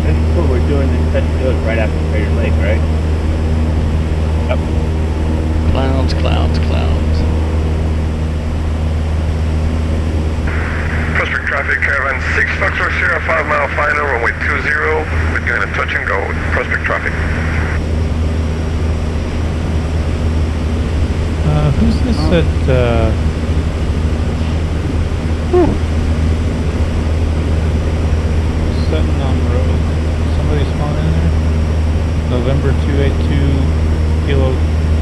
This is what we're doing in Touch and Go right after Crater Lake, right? Yep. Clouds, clouds, clouds. Prospect traffic, Caravan 6, Foxtrot 0, 5 mile final, runway 20. We're doing a touch and go with Prospect traffic. Who's this at, Sutton on road? Somebody spawn in there? November 282 Kilo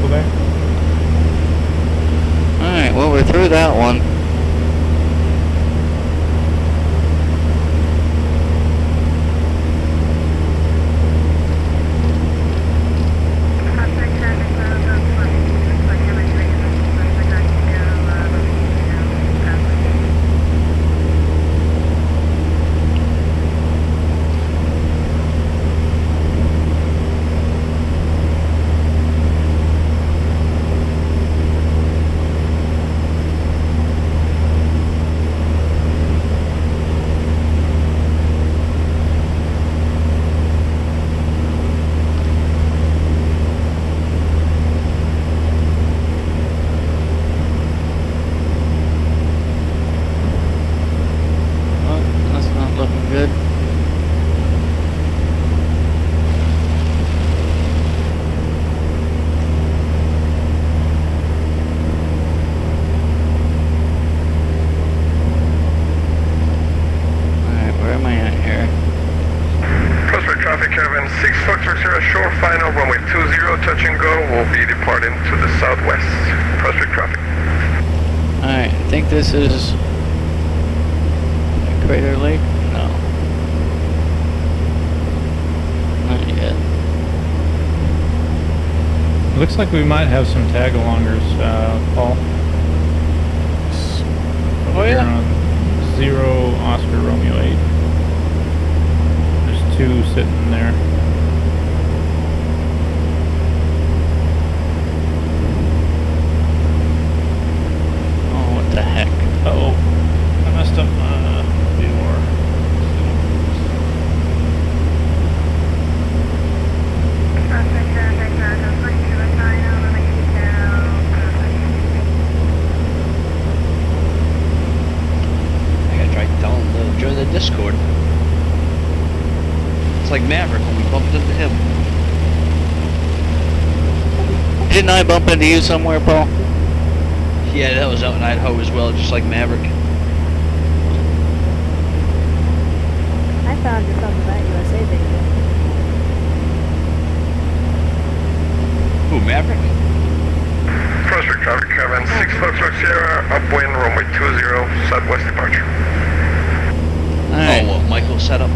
Quebec? Alright, well we're through that one. This is Crater Lake? No. looks like we might have some tag-alongers, Paul. Oh, Here yeah? on 0 Oscar Romeo 8. There's 2 sitting there. Oh, what the heck? Uh-oh. I messed up my VFR. I gotta try telling him to join the Discord. It's like Maverick when we bumped into him. Didn't I bump into you somewhere, Paul? Yeah, that was out in Idaho as well, just like Maverick. I found you from that USA video. Who, Maverick? Prospect traffic, Kevin, 6 Foxtrot Sierra, upwind, runway 20, southwest departure. Alright. Oh, what Michael set up?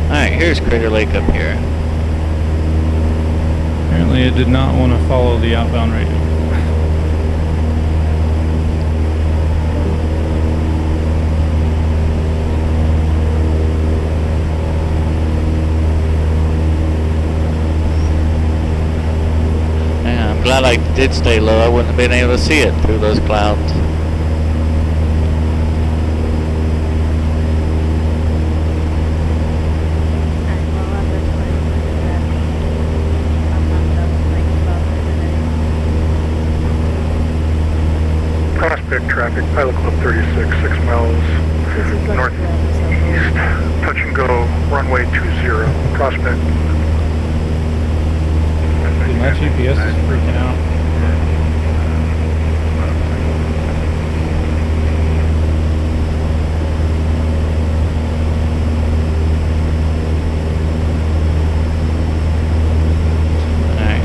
Alright, here's Crater Lake up here. Apparently it did not want to follow the outbound radio. Yeah, I'm glad I did stay low. I wouldn't have been able to see it through those clouds. Prospect traffic, Pilot Club 36, 6 miles northeast, touch and go, runway 20, Prospect. Dude, my GPS is freaking out. Alright.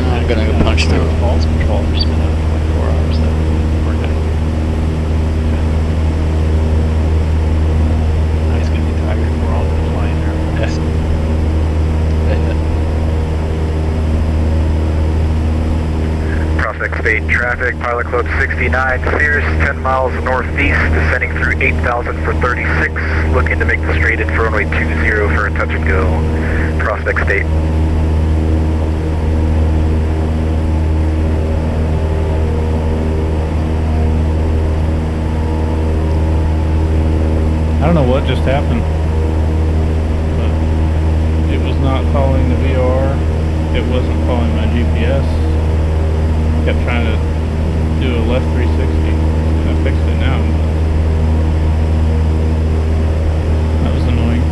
I'm gonna go punch through. Falls patrol for spin out for like 4 hours then. We're good. He's gonna be tired. We're all gonna fly in there. Yes. Prospect State traffic, Pilot Club 69, Sears, 10 miles northeast, descending through 8,000 for 36, looking to make the straight in for runway 20 for a touch and go. Prospect State. I don't know what just happened, but it was not following the VOR. It wasn't following my GPS. Kept trying to do a left 360, and I fixed it now. That was annoying.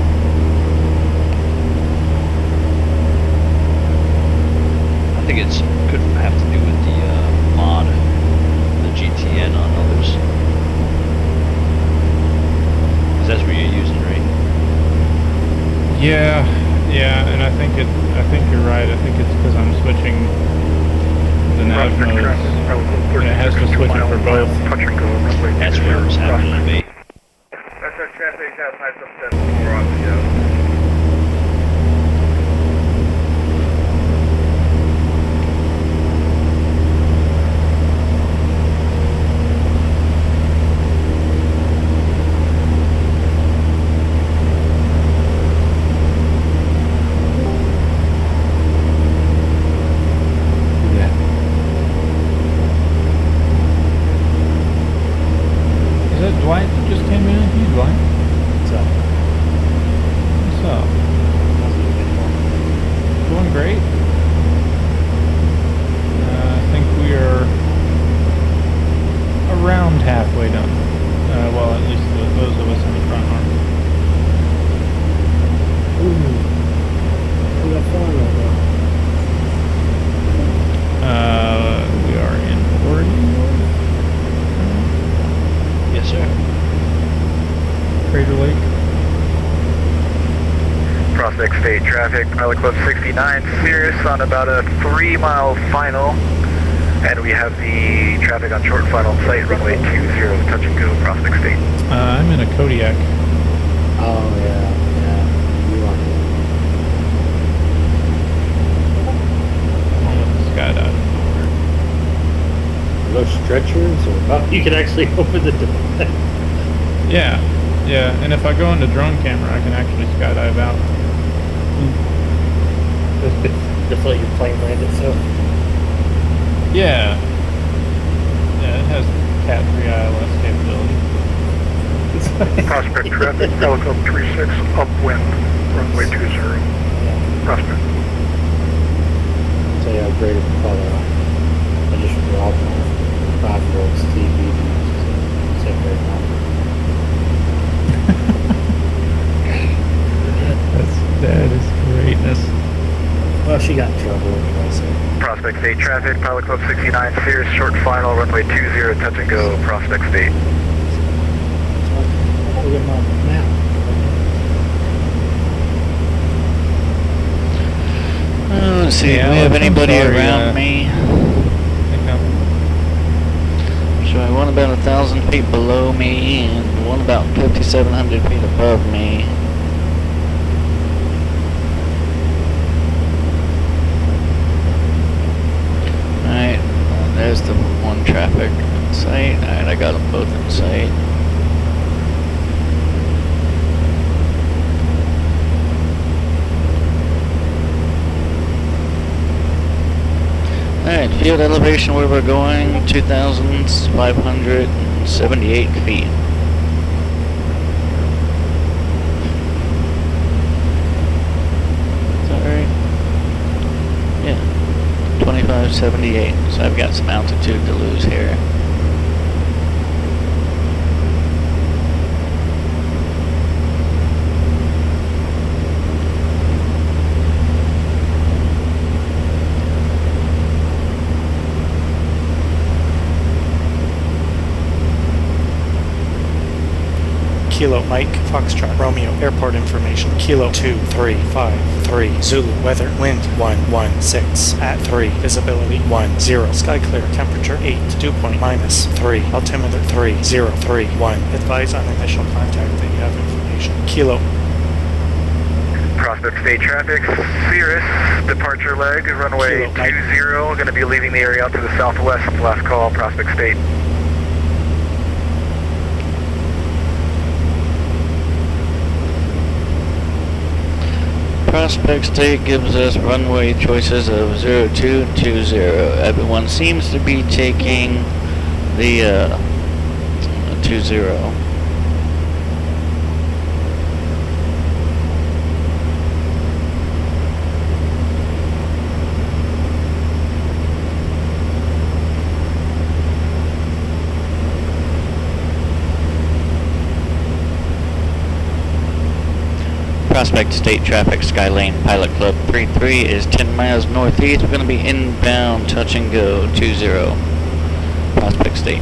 I think it's could have to do with the mod, the GTN on others. 'Cause that's what you're using, right? Yeah, and I think you're right. I think it's because I'm switching the nav modes. And it has to switch it for both. That's what was happening to me. That's our traffic outside some 74 on the Is that Dwight that just came in? Hey, Dwight. What's up? What's up? How's it been? Going great. I think we are around halfway done. Well, at least those of us in the front are. We are in Oregon. Yes, sir. Crater Lake. Prospect State traffic, Pilot Club 69, Sirius on about a 3-mile final. And we have the traffic on short final site, runway 20, touch and go, Prospect State. I'm in a Kodiak. Oh, yeah. You are. Skydive. No stretchers? Or, oh, you can actually open the door. Yeah, and if I go into drone camera, I can actually skydive out. Just let your plane land itself. Yeah, it has Cat 3 ILS capability. Prospect traffic, Helicopter 36, upwind, runway 20. Prospect. So yeah, upgraded the color. I just robbed my 5 volts TV to take care of That is greatness. Well, she got in trouble anyway, so. Prospect State traffic, Pilot Club 69, Sears, short final, runway 20, touch and go, Prospect State. Look at my map. Let's see, Yeah, do we have anybody sorry, around me? So I one about 1,000 feet below me and one about 5,700 feet above me. Alright, there's the one traffic in sight. Alright, I got them both in sight. Alright, field elevation where we're going, 2,578 feet. Is that right? Yeah, 2,578. So I've got some altitude to lose here. Kilo Mike, Foxtrot, Romeo, airport information, Kilo 2353, Zulu, weather, wind 116, at 3, visibility 10, sky clear, temperature 8, dew point -3, altimeter 3031, advise on initial contact that you have information, Kilo. Prospect State traffic, Cirrus, departure leg, runway 20, going to be leaving the area out to the southwest, last call, Prospect State. Prospect State gives us runway choices of 02 and 20. Everyone seems to be taking the 20. Prospect State traffic, Skylane Pilot Club 33 is 10 miles northeast. We're going to be inbound, touch and go, 20. Prospect State.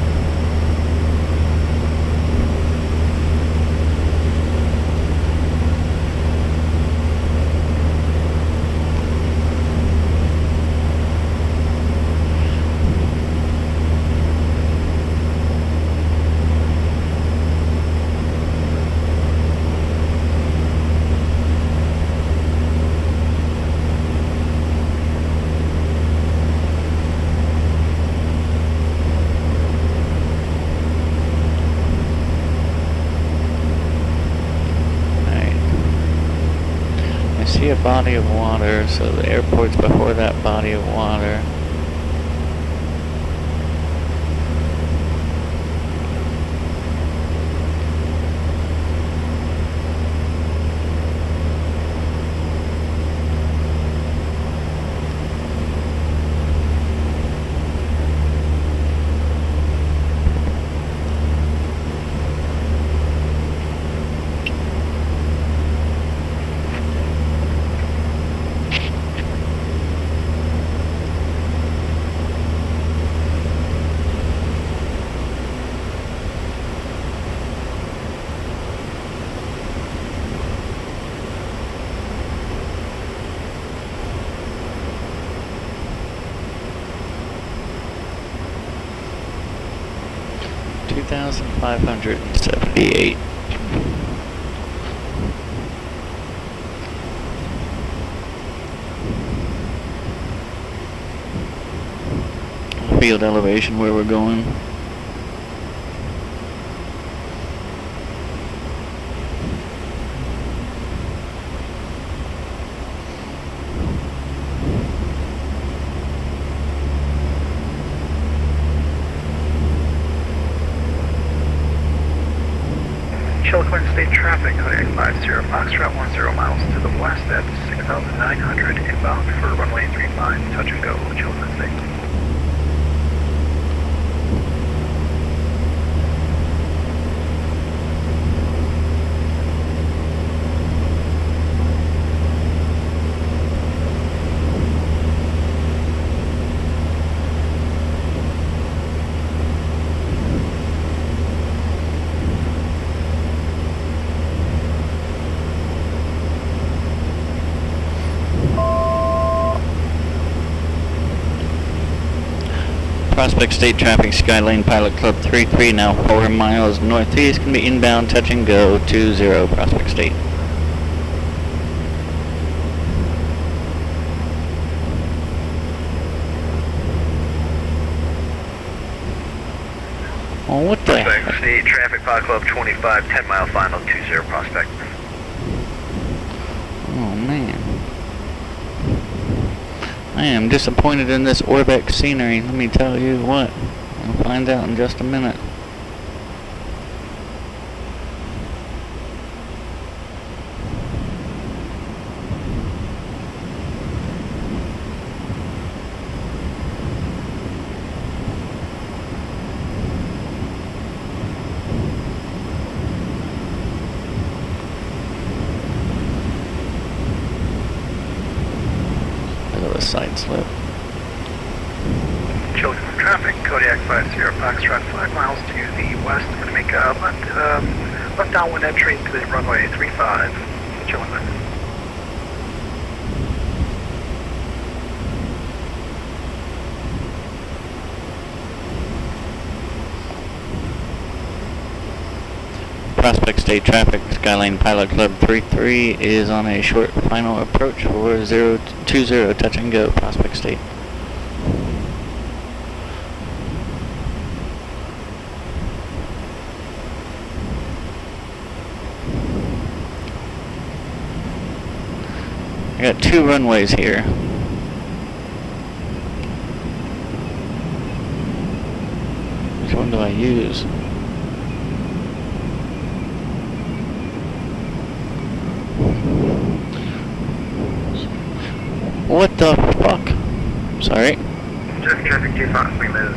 See a body of water, so the airport's before that body of water. 2,578. Field elevation where we're going. Chilcoin State traffic, Kodiak 50, Foxtrot 10 miles to the west at 6,900, inbound for runway 35, touch and go, Chilcoin State. Prospect State traffic, Skylane Pilot Club 33, now 4 miles northeast, can be inbound, touch and go, 20 Prospect State. Oh, what the Prospect State traffic, Pilot Club 25, 10 mile final, 20 Prospect. Oh man. I am disappointed in this Orbeck scenery, let me tell you what. I'll find out in just a minute. Side slip. Chilcoin traffic, Kodiak 50, Foxtrot 5 miles to the west. I'm going to make a left downwind entry to the runway 35, Chilcoin. Prospect State traffic, Skylane Pilot Club 33 is on a short final approach for 020 touch and go, Prospect State. I got 2 runways here. Which one do I use? What the fuck? Sorry. Traffic 25, we live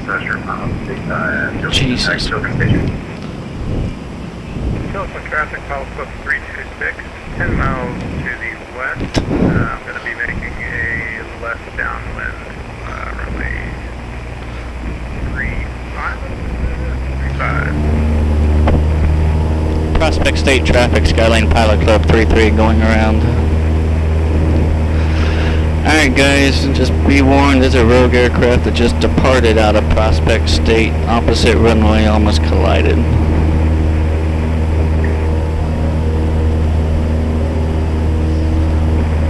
Jesus. Chilcoin traffic, Pilot Club 326, 10 miles to the west. I'm going to be making a left downwind, runway 35. Prospect State traffic, Skylane Pilot Club 33 going around. Alright guys, just be warned, there's a rogue aircraft that just departed out of Prospect State. Opposite runway, almost collided.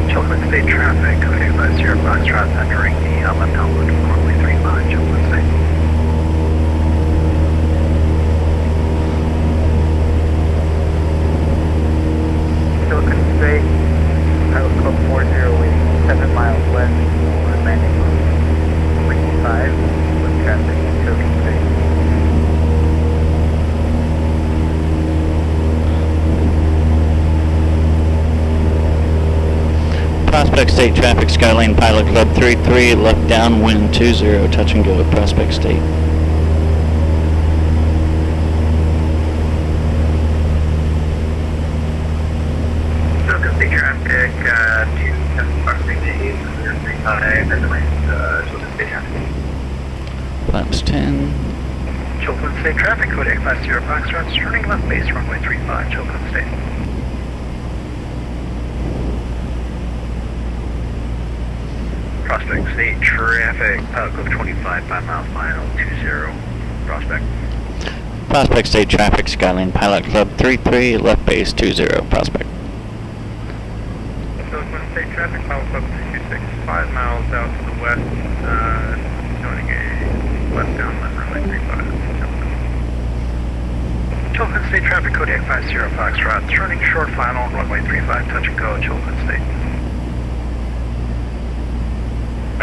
Chilcoin State traffic, Kodiak 50, Foxtrot entering the left downwind for runway 35, Chilcoin State. Chilcoin State, Pilot Club 40, 7 miles west for landing on 25 with traffic in Chilcoin State. Prospect State traffic, Skylane Pilot Club 33, left downwind 20, touch and go at Prospect State. Chilcoin State traffic, 2 Prospect State, 35, and the Chilcoin State traffic. Flaps 10. Chilcoin State traffic, Kodiak 50, Foxtrot, turning left base, runway 35, Chilcoin State. Prospect State traffic, Pilot Club 25, 5 miles final, 20, Prospect. Prospect State Traffic, Skyline Pilot Club 33, left base 20, Prospect. Silicon State Traffic, Pilot Club 326, 5 miles out to the west, joining a left downwind runway 35. Chilton State Traffic, Kodiak 50 Foxtrot, turning short final, runway 35, touch and go, Chilton State.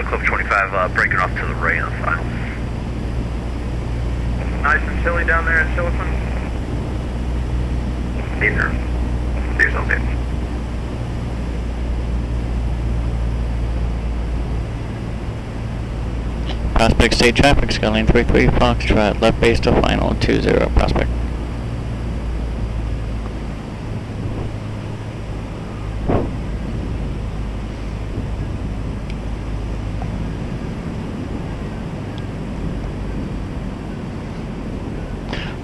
Club 25, breaking off to the right on final. Nice and chilly down there in Silicon. Neither. There's okay. Prospect State Traffic, Skyline 33, Foxtrot, left base to final 20, Prospect.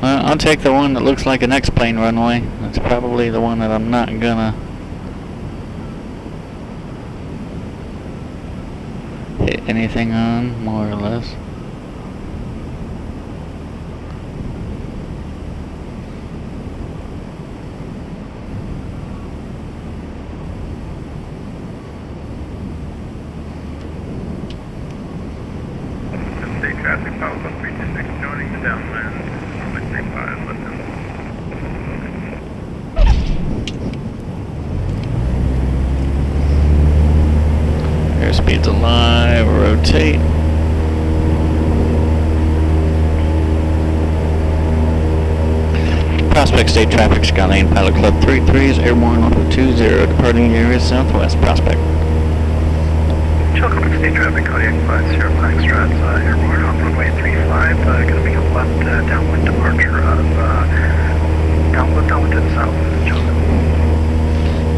I'll take the one that looks like an X-plane runway. That's probably the one that I'm not gonna hit anything on, more or less. State Traffic, Pilot Club 326, joining the downwind. 35, left down. Airspeed's alive, rotate. Prospect State Traffic, Skyline Pilot Club 33 is airborne off of 20, departing area southwest, Prospect. Chilton State Traffic, Kodiak 50 Foxtrot, airborne off runway 35, going to be a left downwind departure of downwind to the south, Chilton.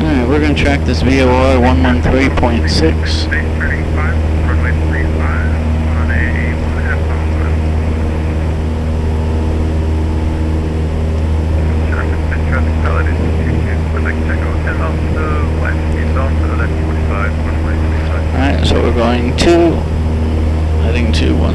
Alright, we're going to track this VOR 113.6. Turning 5, runway 35 on a 1.5 mile run. Traffic pilot is 22, would like to check out 10 miles to the west, eastbound for the left 45, runway 35. Alright, so we're going heading to 10.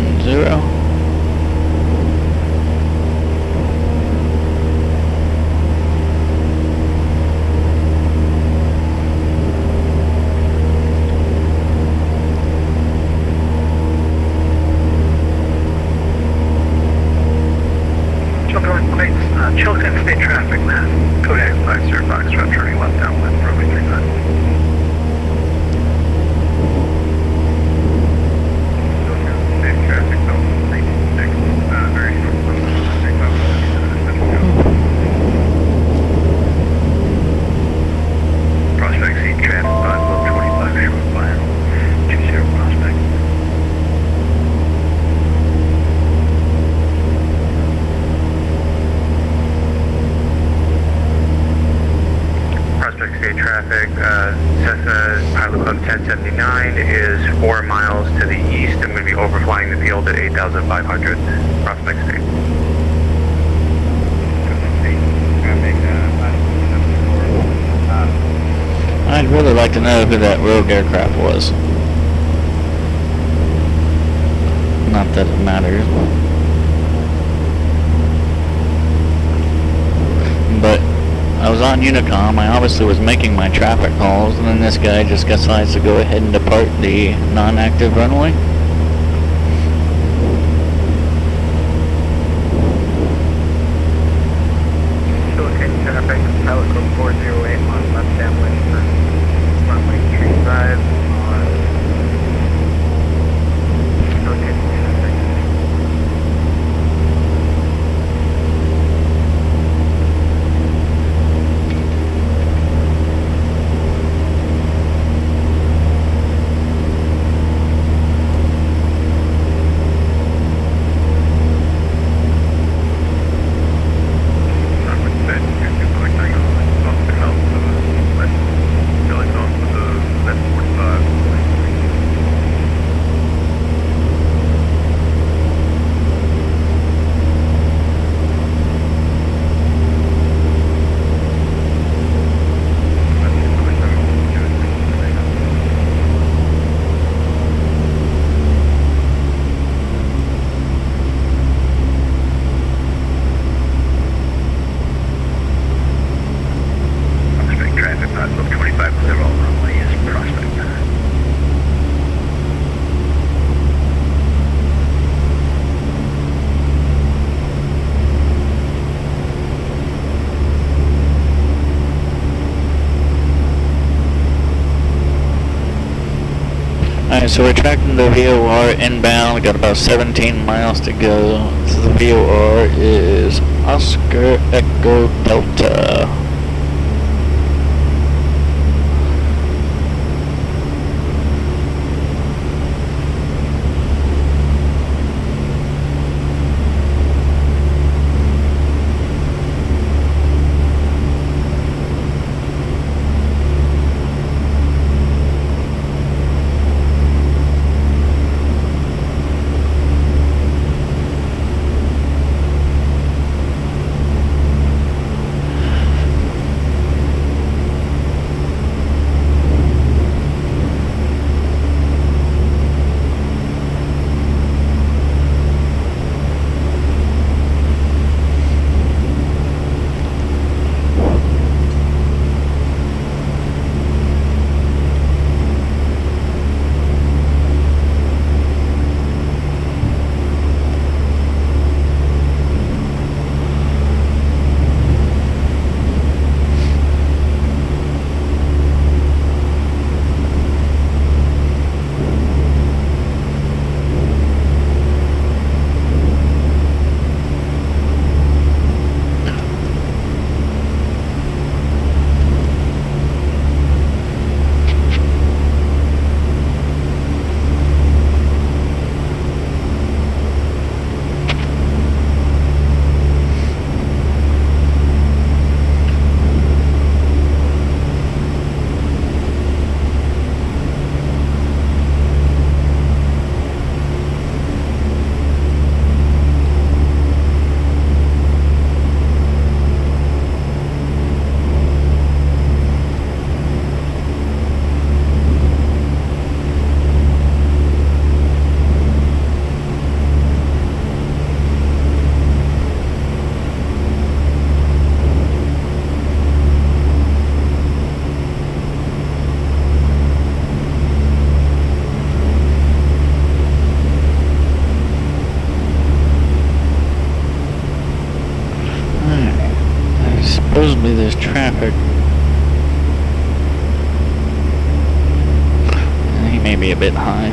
Chilton State Traffic, Kodiak 50 Foxtrot, turning left downwind, runway 35. State Traffic, Delta 326, very short from the takeoff. Prospect State Traffic, 5 Club 25, short final, 20 Prospect. Prospect State Traffic, Cessna Pilot Club 1079 is 4 miles to the east. I'm going to be overflying the field at 8,500. Prospect State. I'd really like to know who that rogue aircraft was. Not that it matters. But I was on Unicom, I obviously was making my traffic calls, and then this guy just decides to go ahead and depart the non-active runway. Silicon Traffic, Pilot Club 408 on left downwind for runway 35 on Silicon Traffic. Alright, so we're tracking the VOR inbound. Got about 17 miles to go. So the VOR is Oscar Echo Delta. Supposedly there's traffic. He may be a bit high.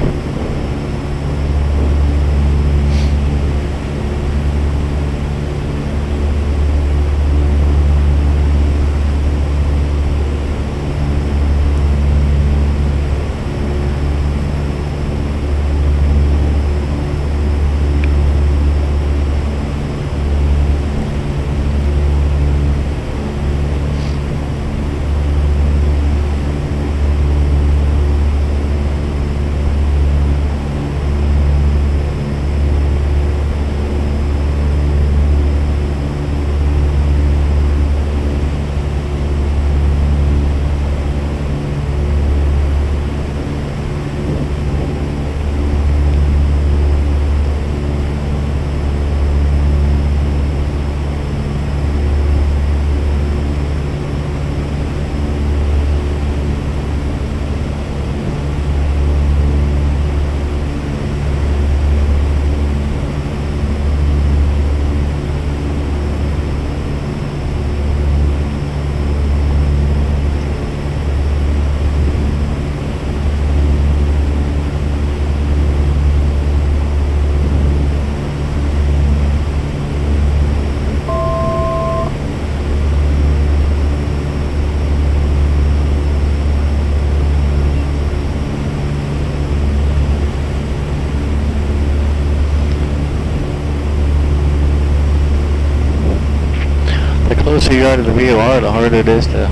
The closer you are to the VOR, the harder it is to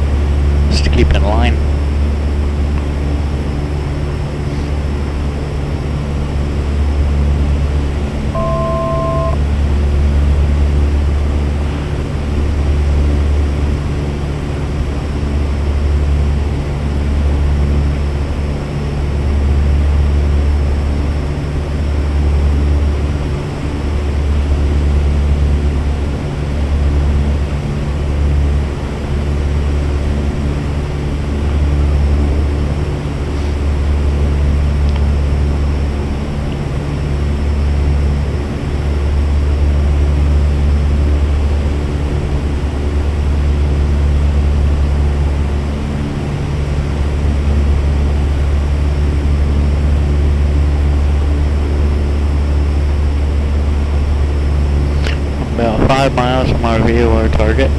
just to keep in line. 5 miles from our VOR target.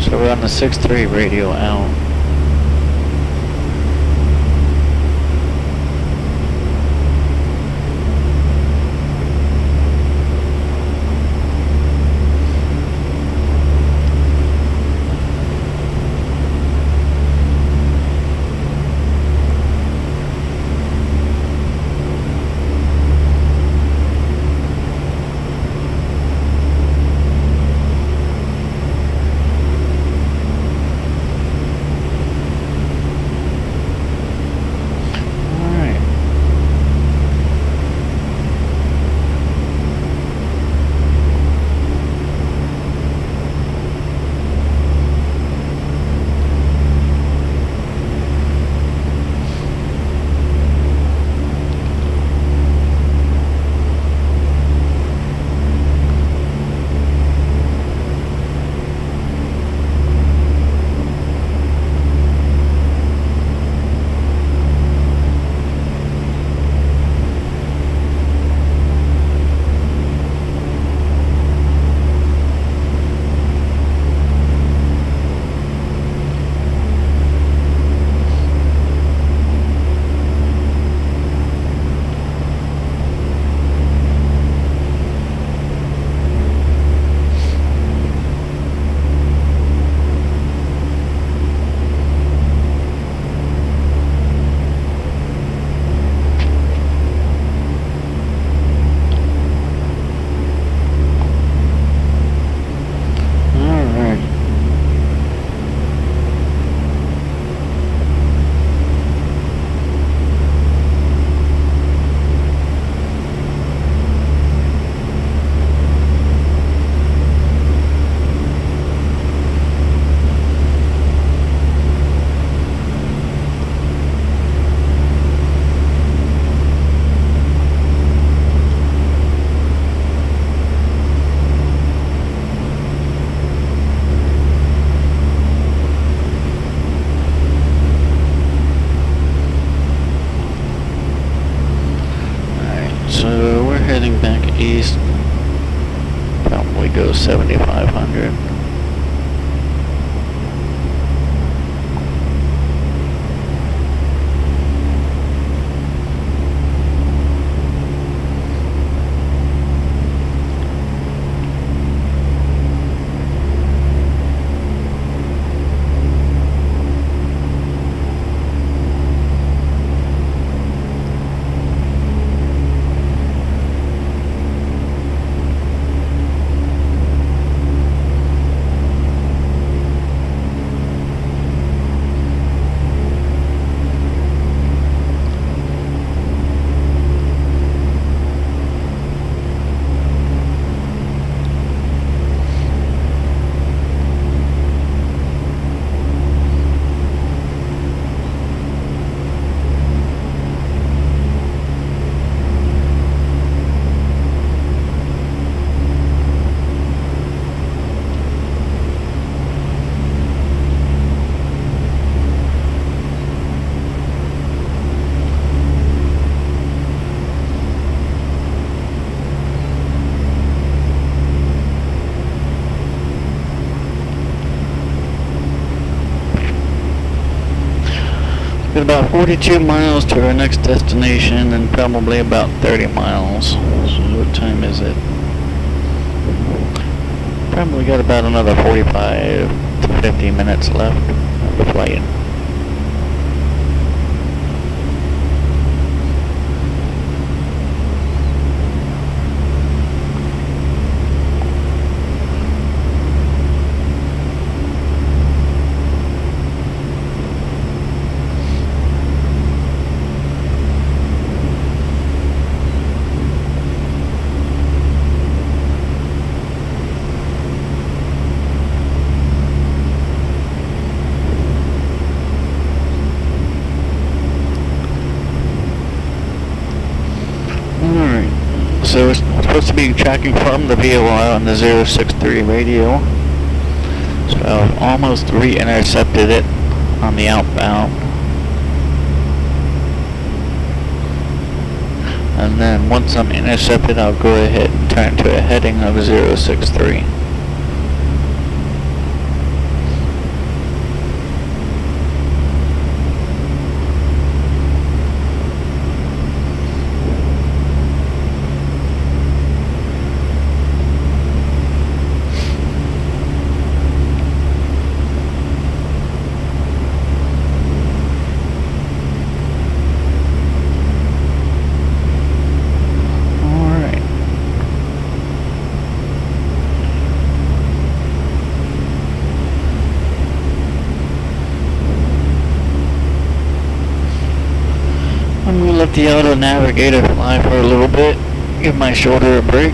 So we're on the 6-3 radio out. So we're heading back east. Probably go 7,500. Got about 42 miles to our next destination and probably about 30 miles. So what time is it? Probably got about another 45 to 50 minutes left of the flight. So it's supposed to be tracking from the VFR on the 063 radio. So I've almost re-intercepted it on the outbound. And then once I'm intercepted, I'll go ahead and turn to a heading of 063. I'm going to let the auto navigator fly for a little bit, give my shoulder a break.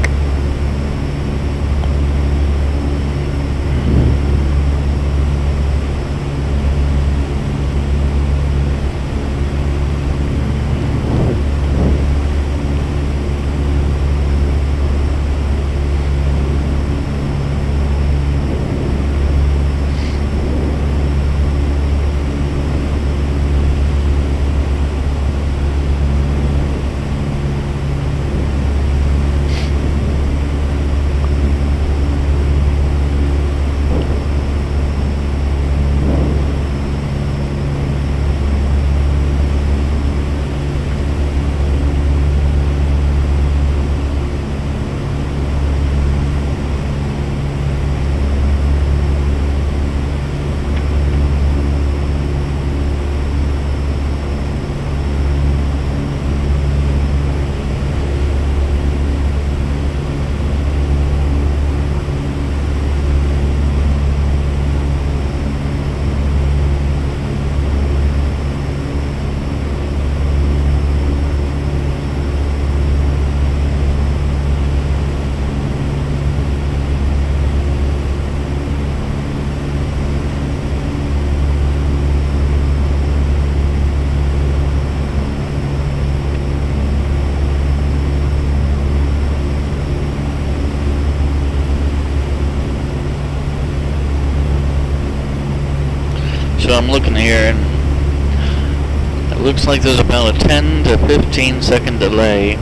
So I'm looking here, and it looks like there's about a 10 to 15 second delay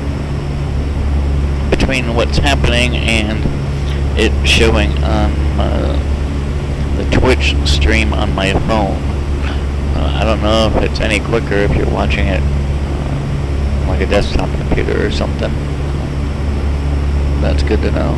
between what's happening and it showing on the Twitch stream on my phone. I don't know if it's any quicker if you're watching it like a desktop computer or something. That's good to know.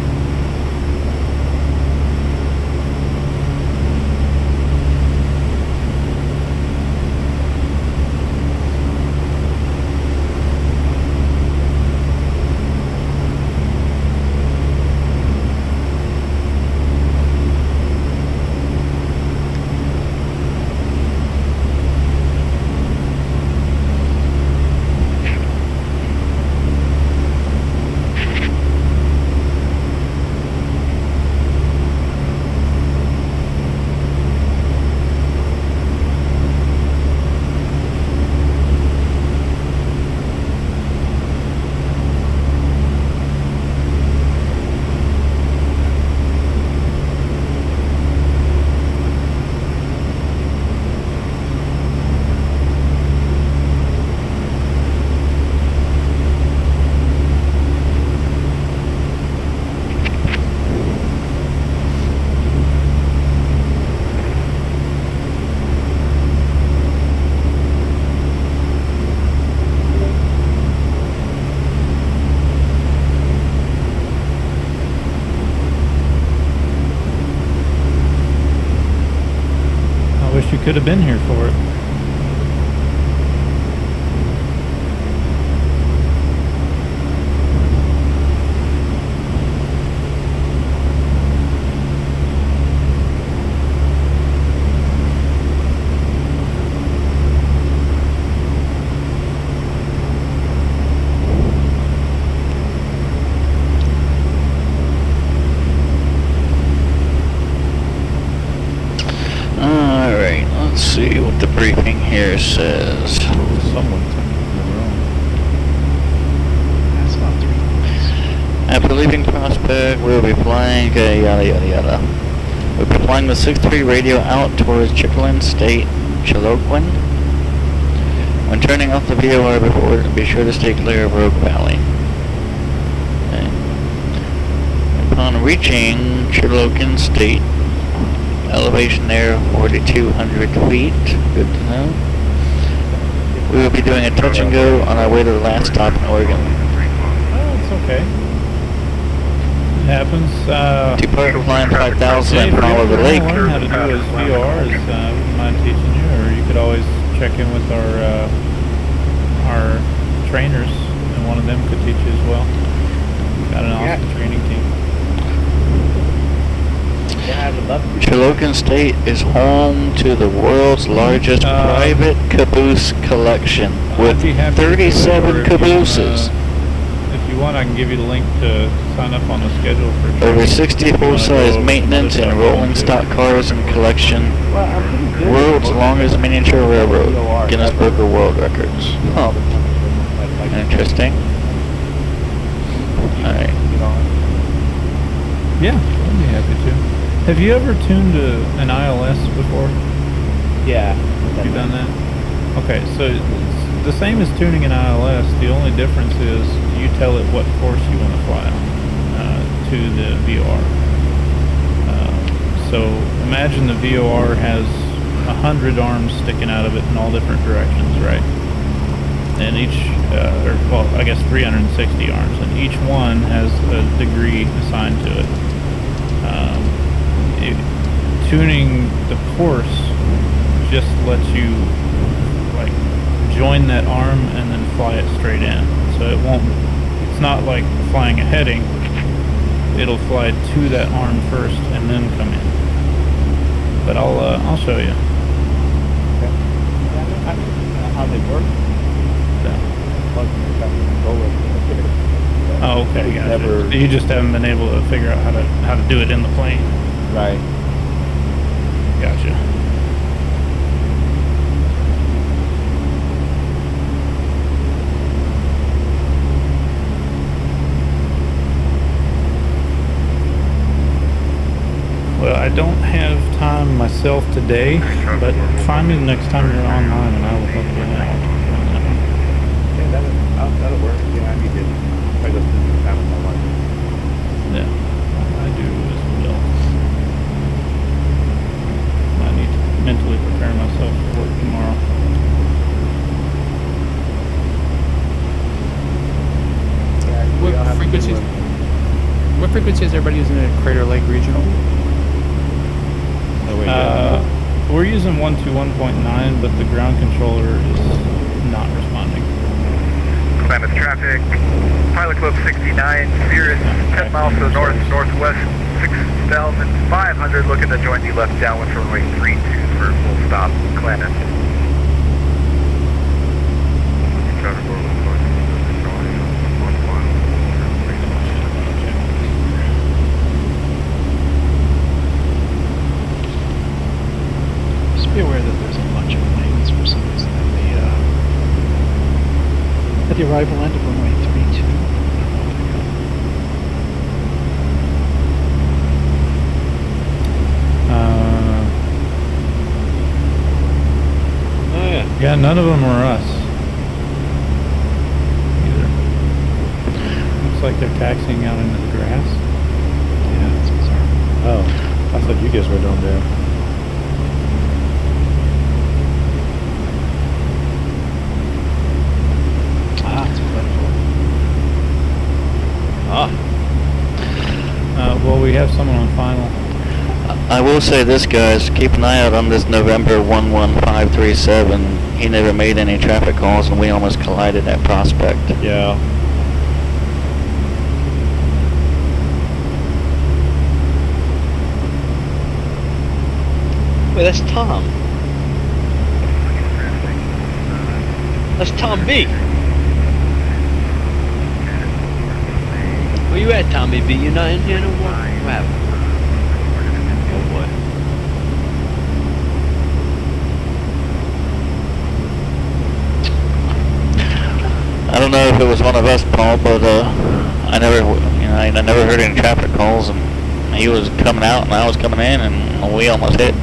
you could have been here for it. Alright, let's see what the briefing here says. Someone took the room. That's about 3 minutes. After leaving Prospect, we'll be flying yada yada yada. We'll be flying the 6-3 radio out towards Chitlin State, Chiloquin. When turning off the VOR before, be sure to stay clear of Rogue Valley. Okay. Upon reaching Chiloquin State, elevation there 4,200 feet. Good to know. We will be doing a touch and go on our way to the last stop in Oregon. Oh, it's okay. It happens. Depart flying 5,000 and If follow you the lake. learn how to do his VORs, we wouldn't mind teaching you, or you could always check in with our trainers, and one of them could teach you as well. Got an awesome training team. Yeah, I would love to. Chiloquin State is home to the world's largest private caboose collection with I'd be happy to do it, 37 or cabooses. If you want, I can give you the link to sign up on the schedule for Over 60 full-size maintenance and rolling stock cars and collection. World's longest miniature railroad. Guinness Book of World Records. Huh. Interesting. Alright. Yeah, I'd be happy to. Have you ever tuned an ILS before? Yeah. You've done that? Okay, so it's the same as tuning an ILS. The only difference is you tell it what course you want to fly on to the VOR. So imagine the VOR has 100 arms sticking out of it in all different directions, right? And each, well, I guess 360 arms, and each one has a degree assigned to it. Tuning the course just lets you like join that arm and then fly it straight in. So it won't. It's not like flying a heading. It'll fly to that arm first and then come in. But I'll show you. Okay. How they work? Oh, okay, gotcha. You just haven't been able to figure out how to do it in the plane. Right. Gotcha. Well, I don't have time myself today, but find me the next time you're online and I will help you out. Yeah, that'll work. Yeah, I need to try to spend some time with my wife. Yeah, I do as well. I need to mentally prepare myself for work tomorrow. What frequency is everybody using at Crater Lake Regional? We're using 121.9, but the ground controller is not responding. Klamath traffic, Pilot Club 69, Cirrus, 10 miles to the north-northwest, 6,500, looking to join the left downwind for runway 32 for full stop, Klamath. Just be aware that there's a bunch of planes for some reason at the arrival end of runway 32. Oh yeah, none of them are us. Either. Looks like they're taxiing out into the grass. Yeah, that's bizarre. Oh, I thought you guys were down there. Well, we have someone on final. I will say this, guys, keep an eye out on this November 11537. He never made any traffic calls and we almost collided at Prospect. Yeah. Wait, that's Tom. That's Tom B. Where you at, Tommy B? You not in here no more? What happened? Oh boy. I don't know if it was one of us, Paul, but I never heard any traffic calls, and he was coming out and I was coming in, and we almost hit.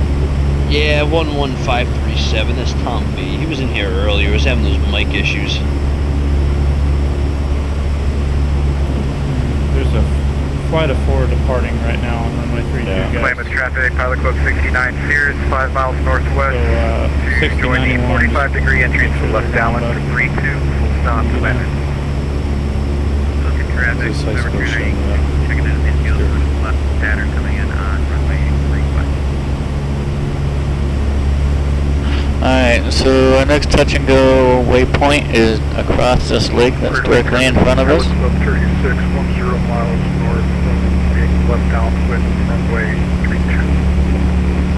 Yeah, 11537. That's Tom B. He was in here earlier. He was having those mic issues. There's a flight of 4 departing right now on runway 32, guys. Klamath traffic, Pilot Club 69 Sears, 5 miles northwest. So, join the 45-degree entry to the left downwind for 32, full stop, Klamath. Looking traffic, number 29, checking in infield with left pattern coming in on runway 35. Alright, so our next touch and go waypoint is across this lake that's directly in front of us. Club 36, 10 miles north, left downwind, runway 32.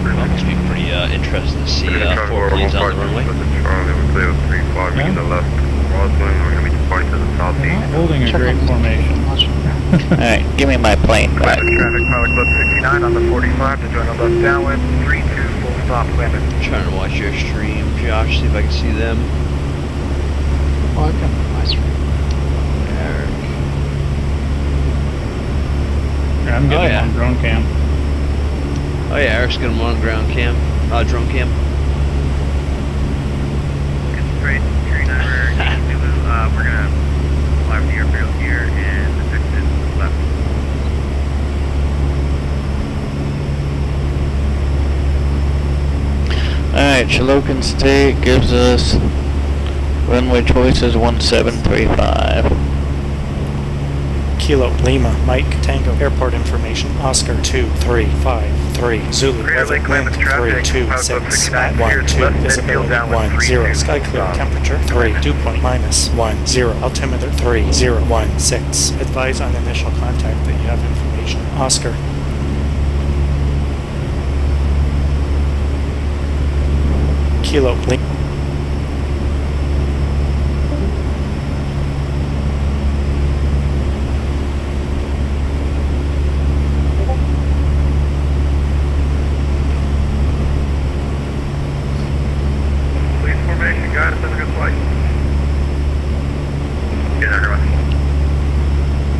Well, must be pretty interesting to see 4 planes on the runway. Charlie, we're clear with 3-5, making the left crosswind. We're going to be departing to the southeast. Holding a great formation. Alright, give me my plane back. Traffic, Pilot Club 69 on the 45 to join the left downwind, 32, full stop, Klamath. Trying to watch your stream, Josh, see if I can see them. Oh, I've got my stream. Eric. Yeah, I'm getting on drone cam. Oh yeah, Eric's got him on ground cam, drone cam. Get straight, Tree Number, we're gonna fly with the airfield here and the fix is left. Alright, Chilocin State gives us runway choices 1735. Kilo Lima Mike Tango Airport information Oscar 2353 Zulu weather wind 326 at 12 visibility 10 sky clear temperature 3 dew point -10 altimeter 3016 advise on initial contact that you have information Oscar. Kilo Lima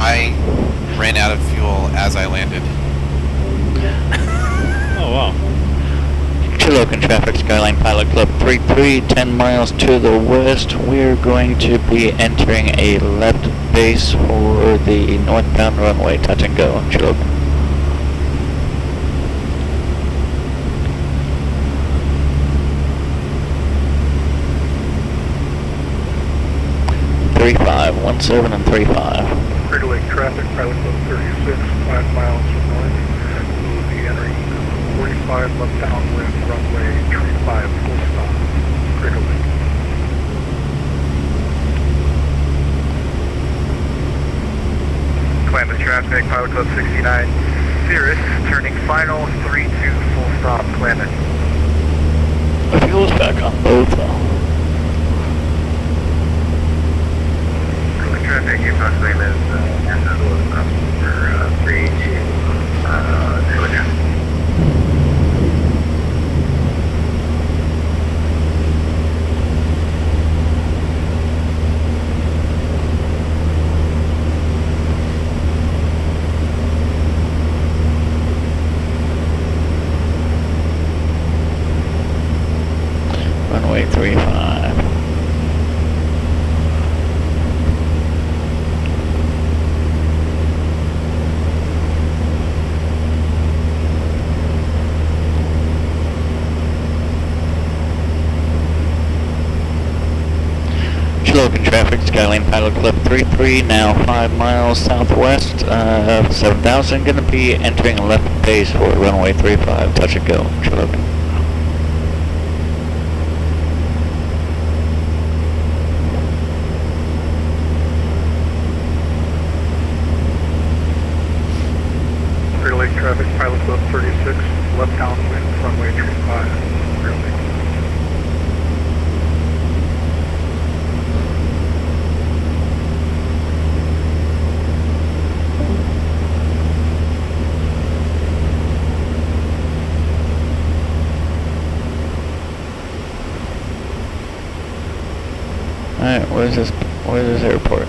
I ran out of fuel as I landed. Oh wow. Chilocin Traffic Skyline Pilot Club 33, 10 miles to the west. We're going to be entering a left base for the northbound runway touch and go, Chilocin. One 7 and 35. Crater Lake traffic, Pilot Club 36, 5 miles north. We will be entering 45 left downwind, runway 35, full stop, Crater Lake. Klamath traffic, Pilot Club 69, Cirrus, turning final, 32, full stop, Klamath. The fuel's back on both though. Traffic, your possibly lives as a little for 3 to telegraph. Runway 35. Chilocin Traffic Skyline Pilot Club 33, now 5 miles southwest of 7000. Going to be entering a left space for runway 35, touch and go, Chilhogan. Clear Lake traffic, Pilot Club 36, left downwind, runway 35, Clear Lake. Alright, where's this airport?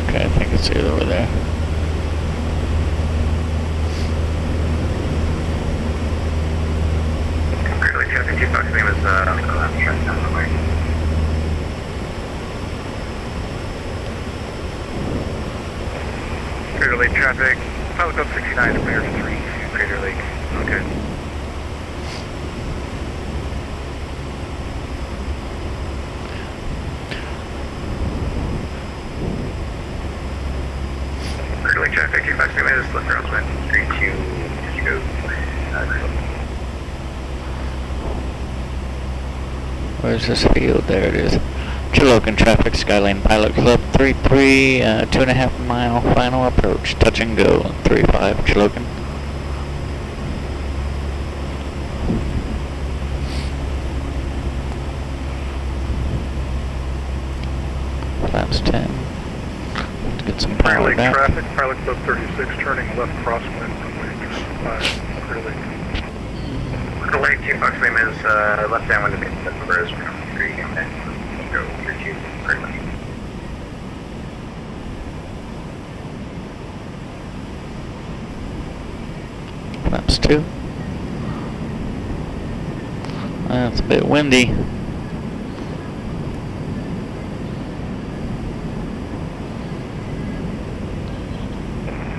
Okay, I think it's either over there. Clearly, traffic 2 Fox name is down the way. Crater Lake traffic, Pilot Club 69, clear 3 to Crater Lake. Okay. Clear Lake traffic 2 Fox name is left crosswind 32, just go. Where's this field? There it is. Chilhogan traffic, Skyline Pilot Club 33, 2.5 mile final approach, touch and go, 35, Chilhogan. Flaps 10. Let's get some Clear power Lake back. traffic, Pilot Club 36, turning left crosswind, runway 35, Clear Lake. Clear Lake 2 Fox name is left downwind of the numbers, 3 and then go 32, Clear Lake. Flaps 2. It's a bit windy.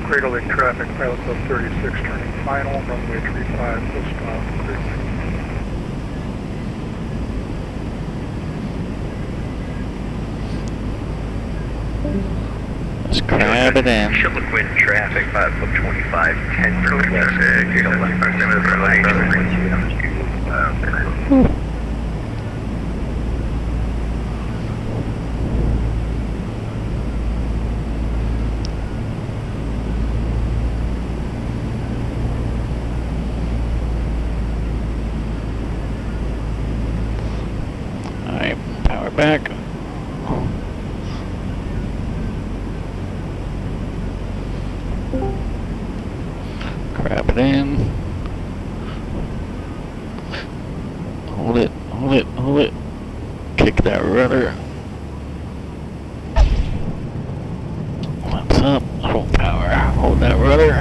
Crater Lake traffic, Pilot Club 36, turning final, runway 35, full stop, Clear Lake. Let's grab it in. Liquid traffic, Pilot Club 25, 10 for traffic, you don't left proximity for light, Alright, power back. Grab it in. Hold it, hold it, hold it. Kick that rudder. Flaps up, hold power, hold that rudder.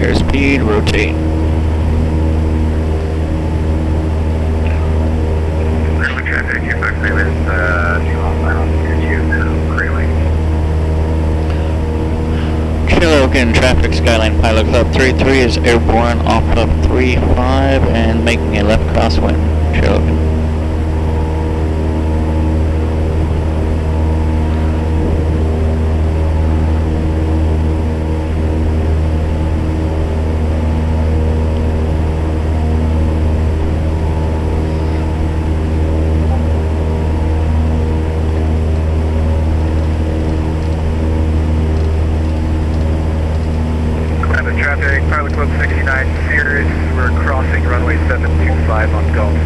Airspeed, rotate. Clear traffic, your box name is 2 off final, 2, Clear Lake. Chilhogan traffic, Skyline Pilot Club 33 is airborne off of 35 and making a left crosswind. Chilhogan. Traffic, Pilot Club 69, Sirius, we're crossing runway 725 on Gulf.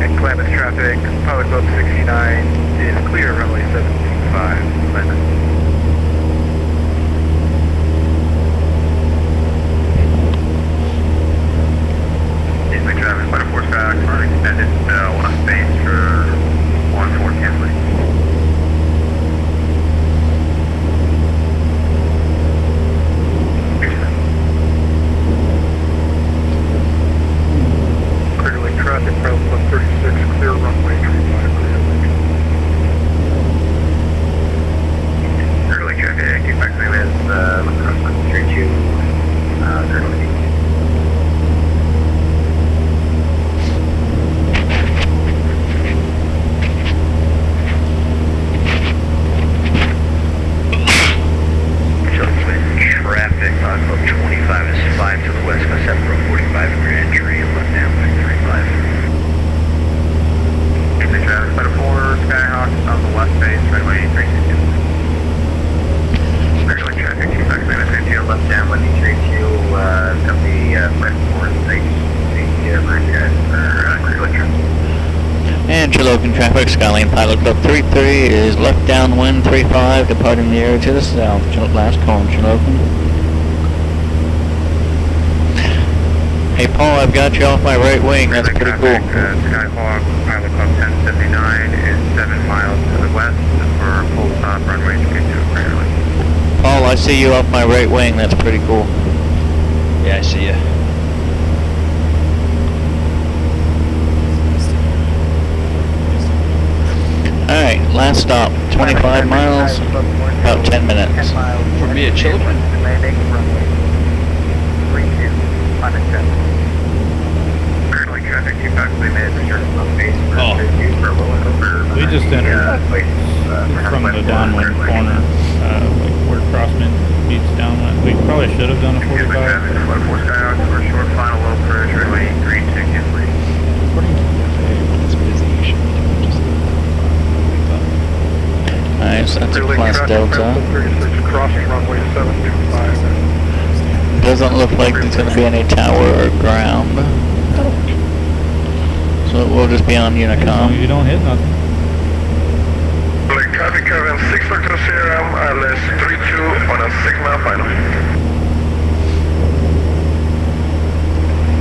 And Klamath traffic, Pilot Club 69 is clear, runway 725, Klamath. Traffic, Flight 4 back for extended left base for 1-4 canceling. Clear Lake traffic, Pilot Club 36, clear runway 35. traffic, Pilot Club 25 is 5 to the west, by 7 row 45 for your entry, left downwind 35. Clear traffic, Flight 4, Skyhawk on the west base, runway 32. Clear traffic, 25 minutes, into left downwind 32, company Flight 4 station, the bridge guys for clear traffic. And Chilocin traffic, Skyline Pilot Club 33 is left downwind 35, departing the area to the south. Last call, Chilocin. Hey Paul, I've got you off my right wing, that's pretty cool. Skyhawk, Pilot Club 1079 is 7 miles to the west for full stop runway 32 clearly. Paul, I see you off my right wing, that's pretty cool. Yeah, I see ya. Alright, last stop, 25 miles, about 10 minutes. For me, a children. Landing runway 32, unacceptable. Currently traffic, you possibly made the surface on base for Oh. for a little over. We just entered from the downwind corner, like where crosswind beats downwind. We probably should have done a 45. Traffic, Flight 4 Skyhawk for a short final low approach, runway 32, Kinsley. According to the FAA, when it's busy, you should be doing just Alright, so that's a class Delta. 36, crossing runway 725. Doesn't look like there's going to be any tower or ground. So it will just be on Unicom. You don't hit nothing. Black traffic caravan 6 Octo Sierra, ILS 32 on a 6-mile final.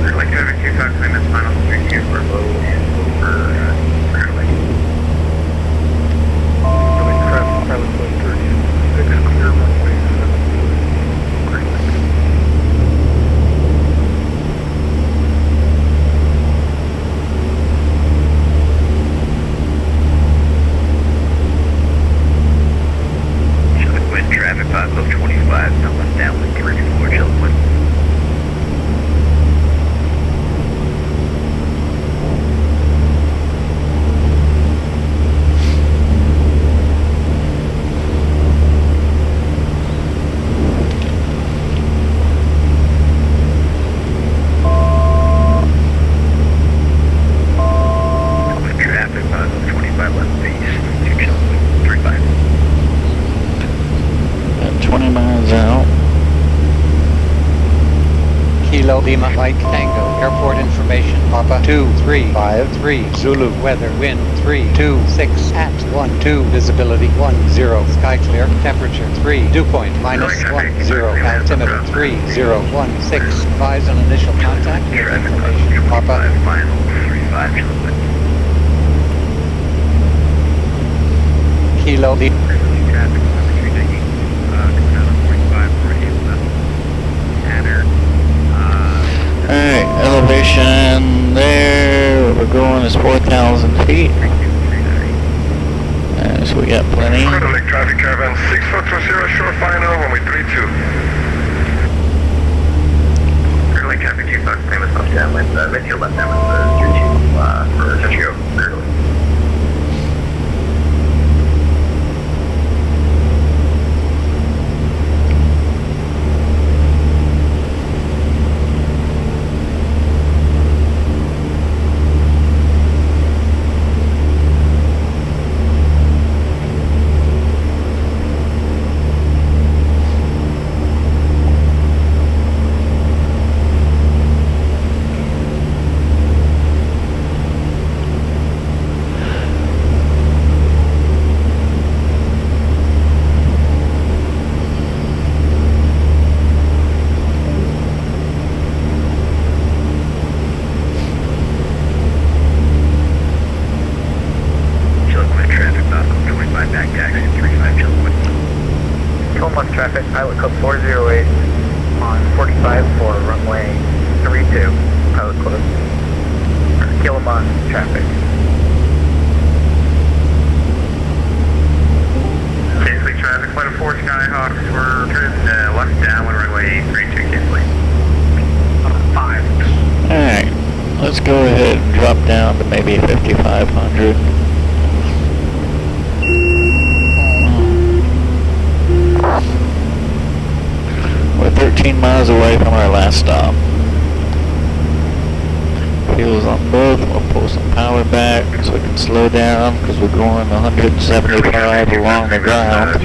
Currently traffic, you possibly missed final 32 for low and over currently. Traffic, Pilot Club 36, clear runway 7. Wind traffic, Pilot Club 25, southwest downwind 34, Chillicothe. Wind traffic, Pilot Club 25, left base, 2 Chillicothe, 35. About 20 miles out. Kilo Lima Mike Tango. Airport information. Papa 2353. Zulu. Weather. Wind 326 at 12. Visibility 10. Sky clear. Temperature 3. Dew point -10. Altimeter 3016. Advise on initial contact. With information. Papa. Final 35 Chillicothe. Kilo Lima. Traffic, 45 for you, Tanner. Alright, elevation there, where we're going is 4,000 feet. So we got plenty. Black traffic caravan 6 Octo Sierra, short final, runway 32. Currently traffic, you possibly missed off downwind, mid to your left downwind, 32 for Tokyo, clearly. traffic, Pilot Club 408 on 45 for runway 32, Pilot Club. Kiloman traffic. Kinsley traffic, flight of 4 Skyhawks, we're turning left downwind runway 32, Kinsley. 5. Alright, let's go ahead and drop down to maybe 5,500. We're 14 miles away from our last stop. Fuel's on both. We'll pull some power back so we can slow down because we're going 175 along the ground.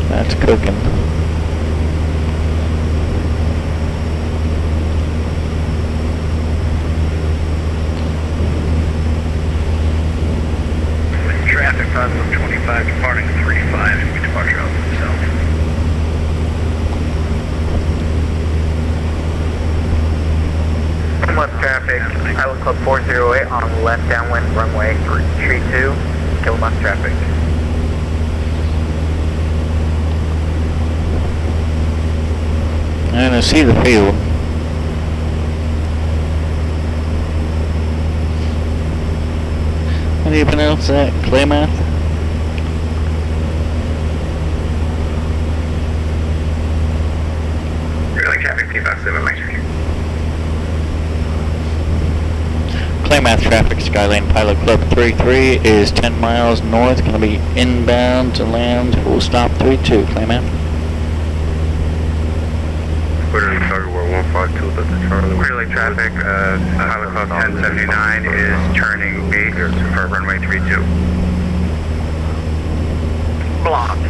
That's cooking. Traffic 525 departing 35 in departure out itself. Left traffic, Pilot Club 408 on left downwind runway 32, left traffic. And I see the field. Anything else at Klamath? Really traffic, T-Box 7, make sure. Klamath traffic, Skylane Pilot Club 33 is 10 miles north, going to be inbound to land, full stop 32, Klamath. Clearly Charlie War 152, that's the Charlie. Clearly traffic, Pilot Club 1079 is turning 8 for runway 32. Blocked.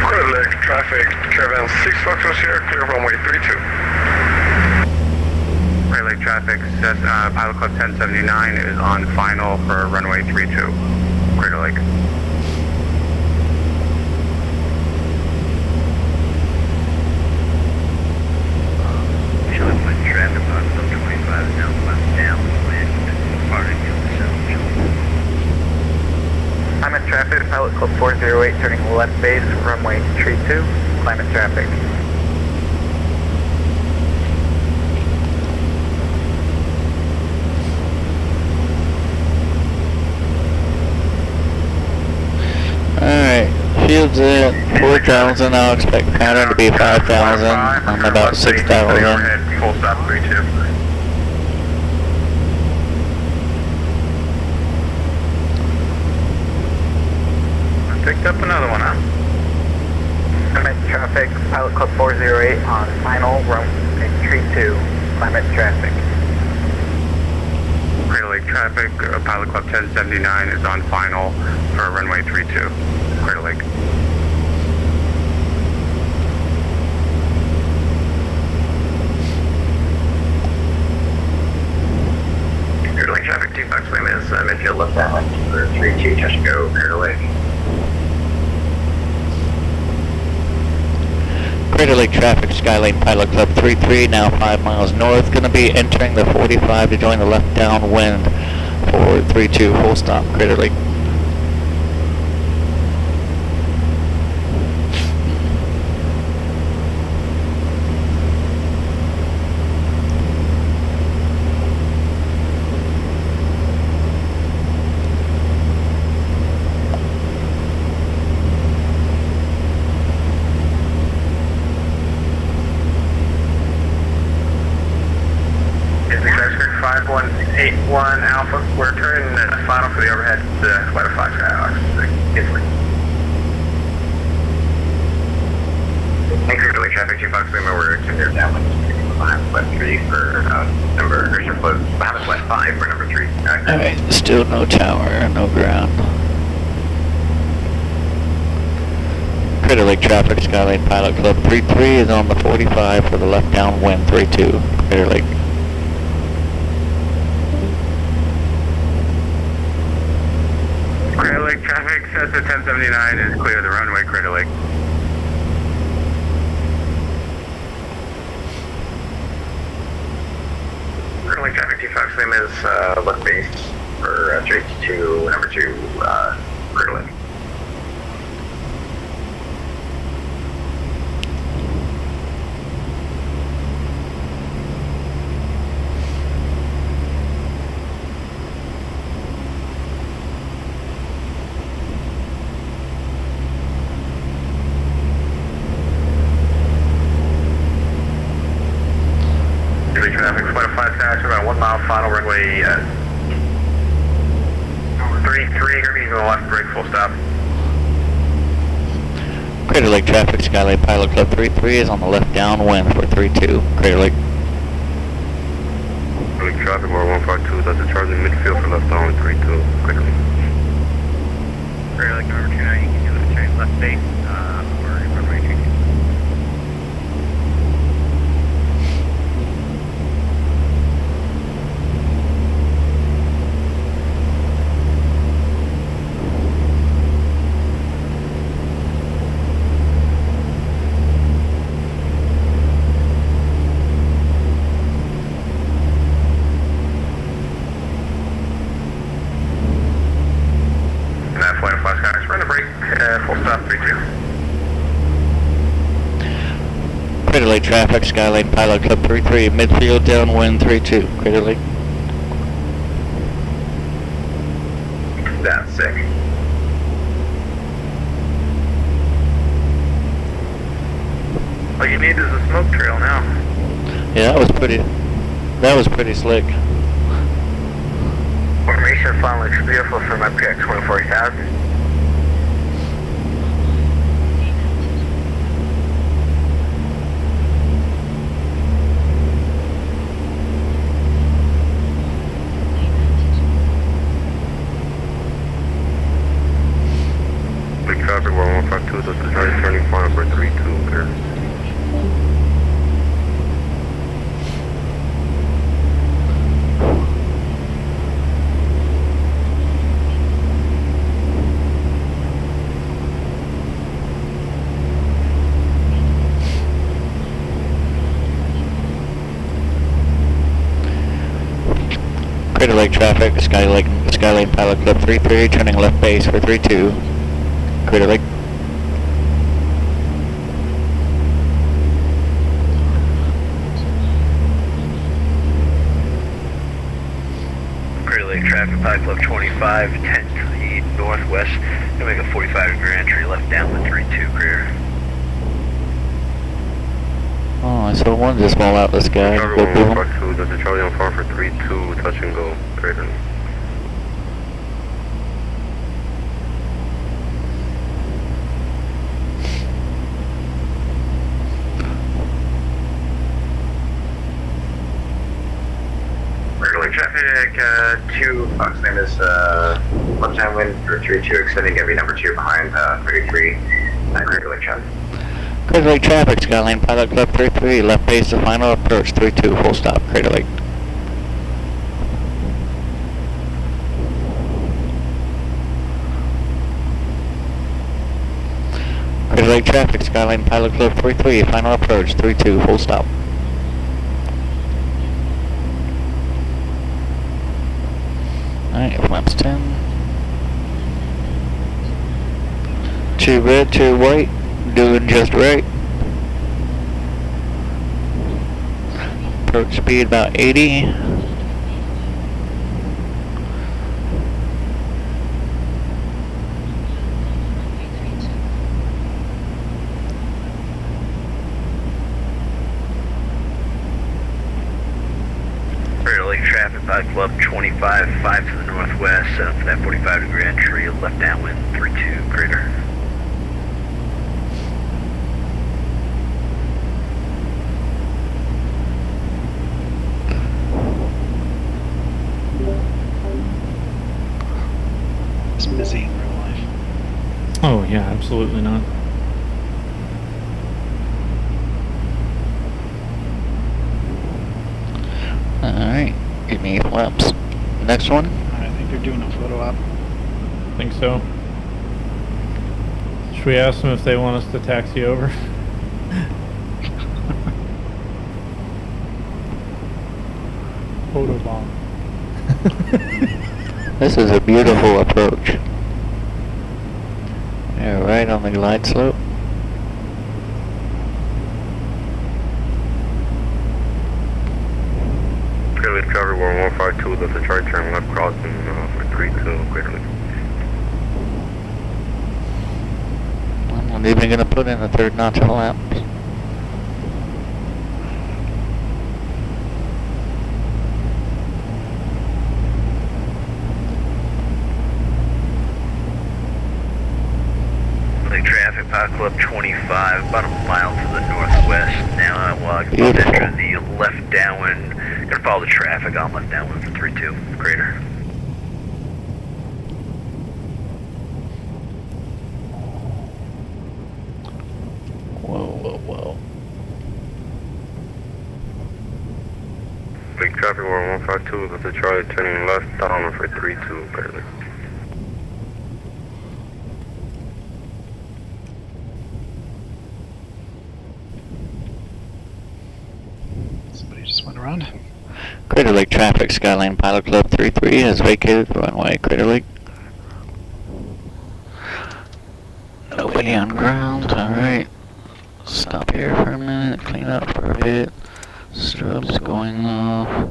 Clearly traffic, Caravan 6 Foxtrot Sierra, clear runway 32. Clearly traffic, Pilot Club 1079 is on final for runway 32. Clear Lake. Traffic on 25 southwest downwind, departing south. I'm at traffic, Pilot Club 408 turning left base, runway 32, climate traffic. Alright, field's at 4,000, I'll expect pattern to be 5,000, I'm about 6,000. Full stop 32. Picked up another one, huh? I'm at traffic, Pilot Club 408 on final, runway 32, climate traffic. Crater Lake traffic, Pilot Club 1079 is on final for runway 32. Crater Lake. Crater Lake traffic, T-Fox swim is midfield left down for 32, touch and go, Crater Lake. Crater Lake traffic, Skylane Pilot Club 33, now 5 miles north, going to be entering the 45 to join the left downwind for 32, full stop, Crater Lake. One Alpha, we're turning the final for the overhead flight of Foxtrot, Italy. Clear delay traffic, G-Fox Lima, we're to their downwind, West 3 for number, Bahamas West 5 for number 3. Alright, still no tower, no ground. Crater Lake traffic, Skylane Pilot Club 33 is on the 45 for the left downwind 32, Crater Lake. Crater Lake traffic, Cessna 1079 is clear of the runway, Crater Lake. Crater Lake traffic, T-Fox Lim is left base for 32, number 2, Crater Lake. Traffic, 25 dash, about 1 mile final runway 33, gonna be the left brake, full stop. Crater Lake traffic, Skylake Pilot Club 33 is on the left downwind for 32, Crater Lake. Lake traffic, we're 152, that's a charge in midfield for left down, 32, Crater Lake. Crater Lake number 29, you can do a change left base, for runway 22. Crater Lake traffic, Skylake Pilot Club 33, midfield downwind 32, Crater Lake. That's sick. All you need is a smoke trail now. Yeah, that was pretty slick. Formation final looks beautiful from MPX 24,000. Lake traffic, we're 152, that's a charge turning final for 32, clear. Crater Lake traffic, Skylake Pilot Club 33, turning left base for 32, Crater Lake. Crater Lake traffic, Pilot Club 25, 10 to the northwest. Gonna make a 45-degree entry left downwind 32, clear. Oh, I saw one just roll out the sky. Charlie Go boom. 152, that's a Charlie on far for 32, touch and go, Crater. Crater Lake traffic, 2, Fox name is left downwind for 32, extending heavy number 2 behind 33, Crater Lake traffic. Crater Lake traffic, Skylane Pilot Club 33, left base to final approach 32, full stop, Crater Lake. Crater Lake traffic, Skylane Pilot Club 33, final approach 32, full stop. Alright, flaps 10. 2 red, 2 white. Doing just right. Approach speed about 80. Crater Lake traffic, Pilot Club 25, 5 to the northwest, set up for that 45-degree entry, left downwind 32, crater. It's busy in real life. Oh yeah, absolutely not. Alright, give me flaps. Next one. I think they're doing a photo op. Think so. Should we ask them if they want us to taxi over? Photo bomb. This is a beautiful approach. Yeah, right on the glide slope. Crater Lake traffic, we're 152, that's a charge turn left crossing for 32, Crater Lake. I'm not even going to put in a third notch of laps. Club 25, about a mile to the northwest. Now I'll enter the left downwind. Gonna follow the traffic on left downwind for 3-2, crater. Whoa. Big traffic, we're 152, with the Charlie turning left down for 3-2, clearly. Somebody just went around. Crater Lake traffic, Skyline Pilot Club 33 has vacated the runway. Crater Lake. Nobody on ground, alright. Stop here for a minute, clean up for a bit. Strobes going off.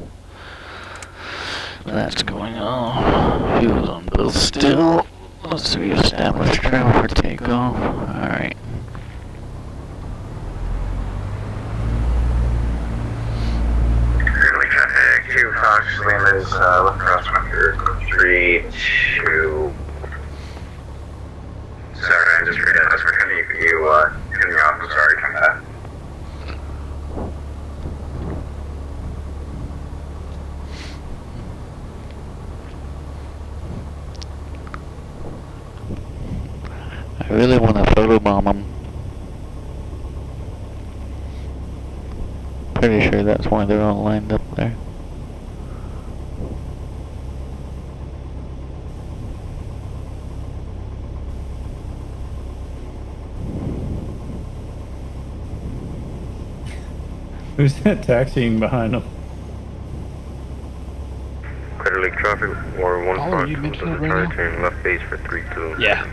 That's going off. Fuel's on bill still. Let's reestablish travel for takeoff. Alright. Traffic 2 Fox Lima is left crosswind here, 3-2. Sorry, I just realized we're going to need you in the office. Sorry, come back. I really want to photobomb them. Pretty sure that's why they're all lined up there. Who's that taxiing behind them? Crater Lake traffic, or Are you 152, mentioning it the right Charlie now? turning left base for 3-2. Yeah.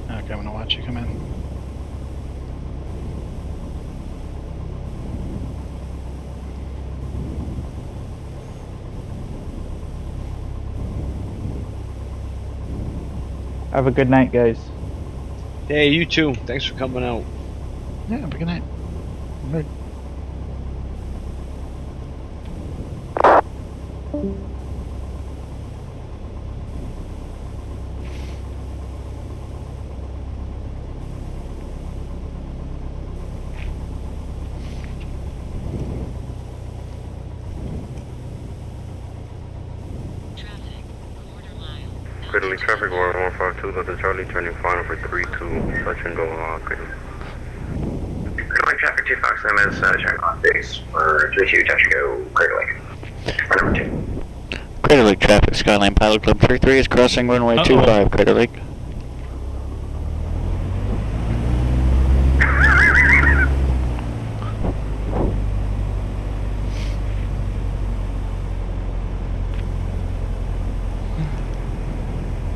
Okay, I'm gonna watch you come in. Have a good night, guys. Hey, you too. Thanks for coming out. Yeah, have a good night. Right. Crater Lake traffic, or 152, the Charlie turning final for 3-2, touch and go Crater. Crater Lake traffic 2 Fox Lima is turning on base for 3-2, touch and go Crater Lake. Number 2. Crater Lake traffic, Skyline Pilot Club 33 is crossing runway 25, Crater Lake.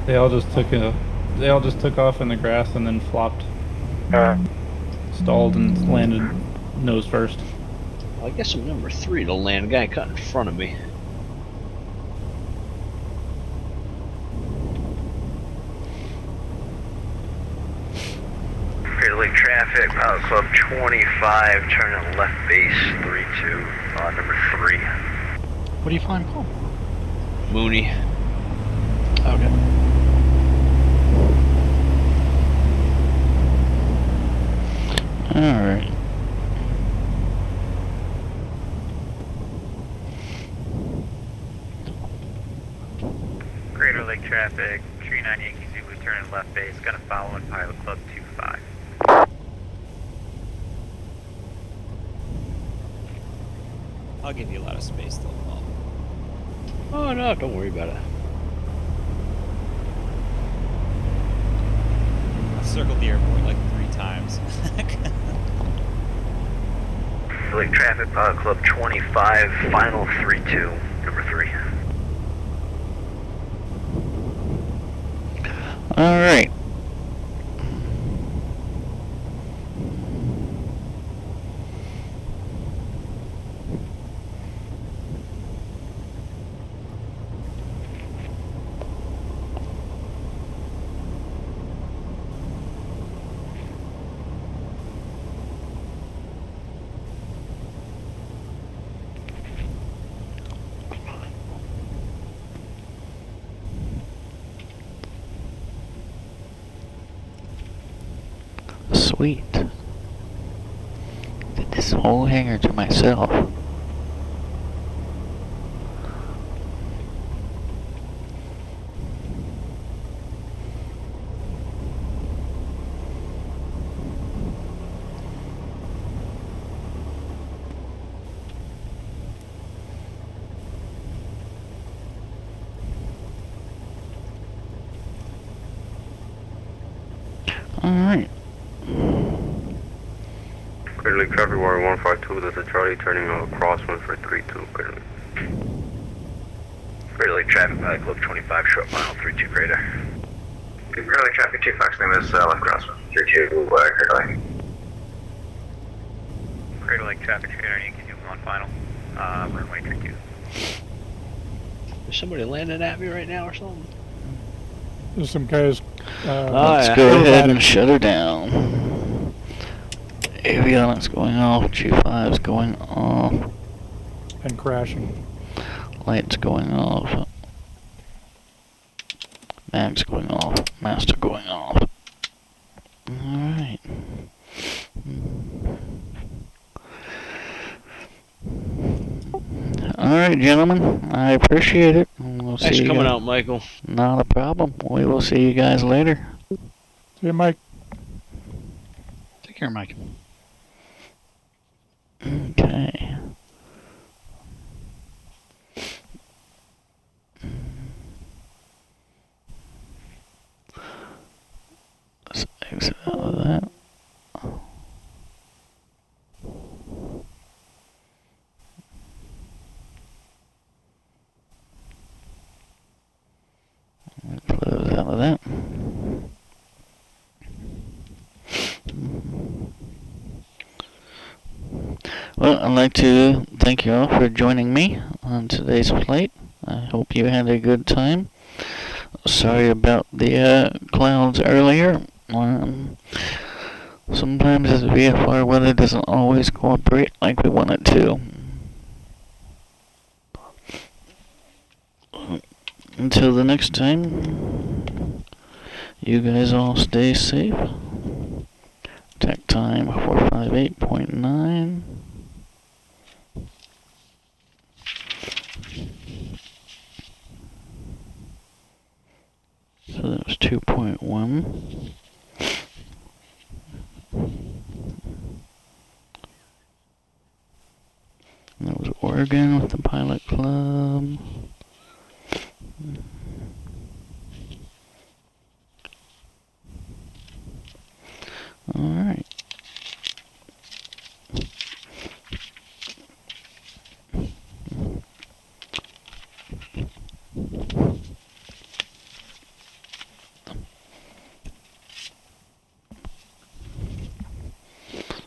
They all just took off in the grass and then flopped. Stalled and landed nose first. Well, I guess I'm number 3 to land. A guy cut in front of me. Crater Lake traffic, Pilot Club 25, turning left base 3-2, number 3. What are you flying, Paul? Mooney. Okay. Alright. Crater Lake traffic, Tree 9 Yankee Zulu turning left base, gonna follow in Pilot Club 25. I'll give you a lot of space though, Paul. Oh no, don't worry about it. I circled the airport like 3 times. Lake traffic, Pilot Club 25, final 3-2, number 3. Alright. Sweet. Did this whole hangar to myself. Alright. Clear Lake Traffic Warrior 152, that's a Charlie turning crosswind for 32, Clear Lake. Clear Lake Traffic, Pilot Club 25, short mile, 32 Crater. Clear Lake Traffic 2 Fox, name is left crosswind, 32 Crater Lake. Crater Lake Traffic, Crater, you can do one final, runway 32. Is somebody landing at me right now or something? There's some guys. Let's go ahead and shut her down. Avionics going off, G5's going off. And crashing. Lights going off. Mags going off. Master going off. Alright. Alright, gentlemen. I appreciate it. We'll Thanks for coming out, Michael. Not a problem. We will see you guys later. See you, Mike. Take care, Mike. Okay. Let's exit out of that. Close out of that. Well, I'd like to thank you all for joining me on today's flight. I hope you had a good time. Sorry about the clouds earlier. Sometimes this VFR weather doesn't always cooperate like we want it to. Until the next time, you guys all stay safe. Tech time 458.9. So that was 2.1. That was Oregon with the Pilot Club. Alright.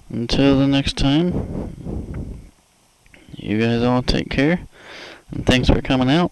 Until the next time, you guys all take care, and thanks for coming out.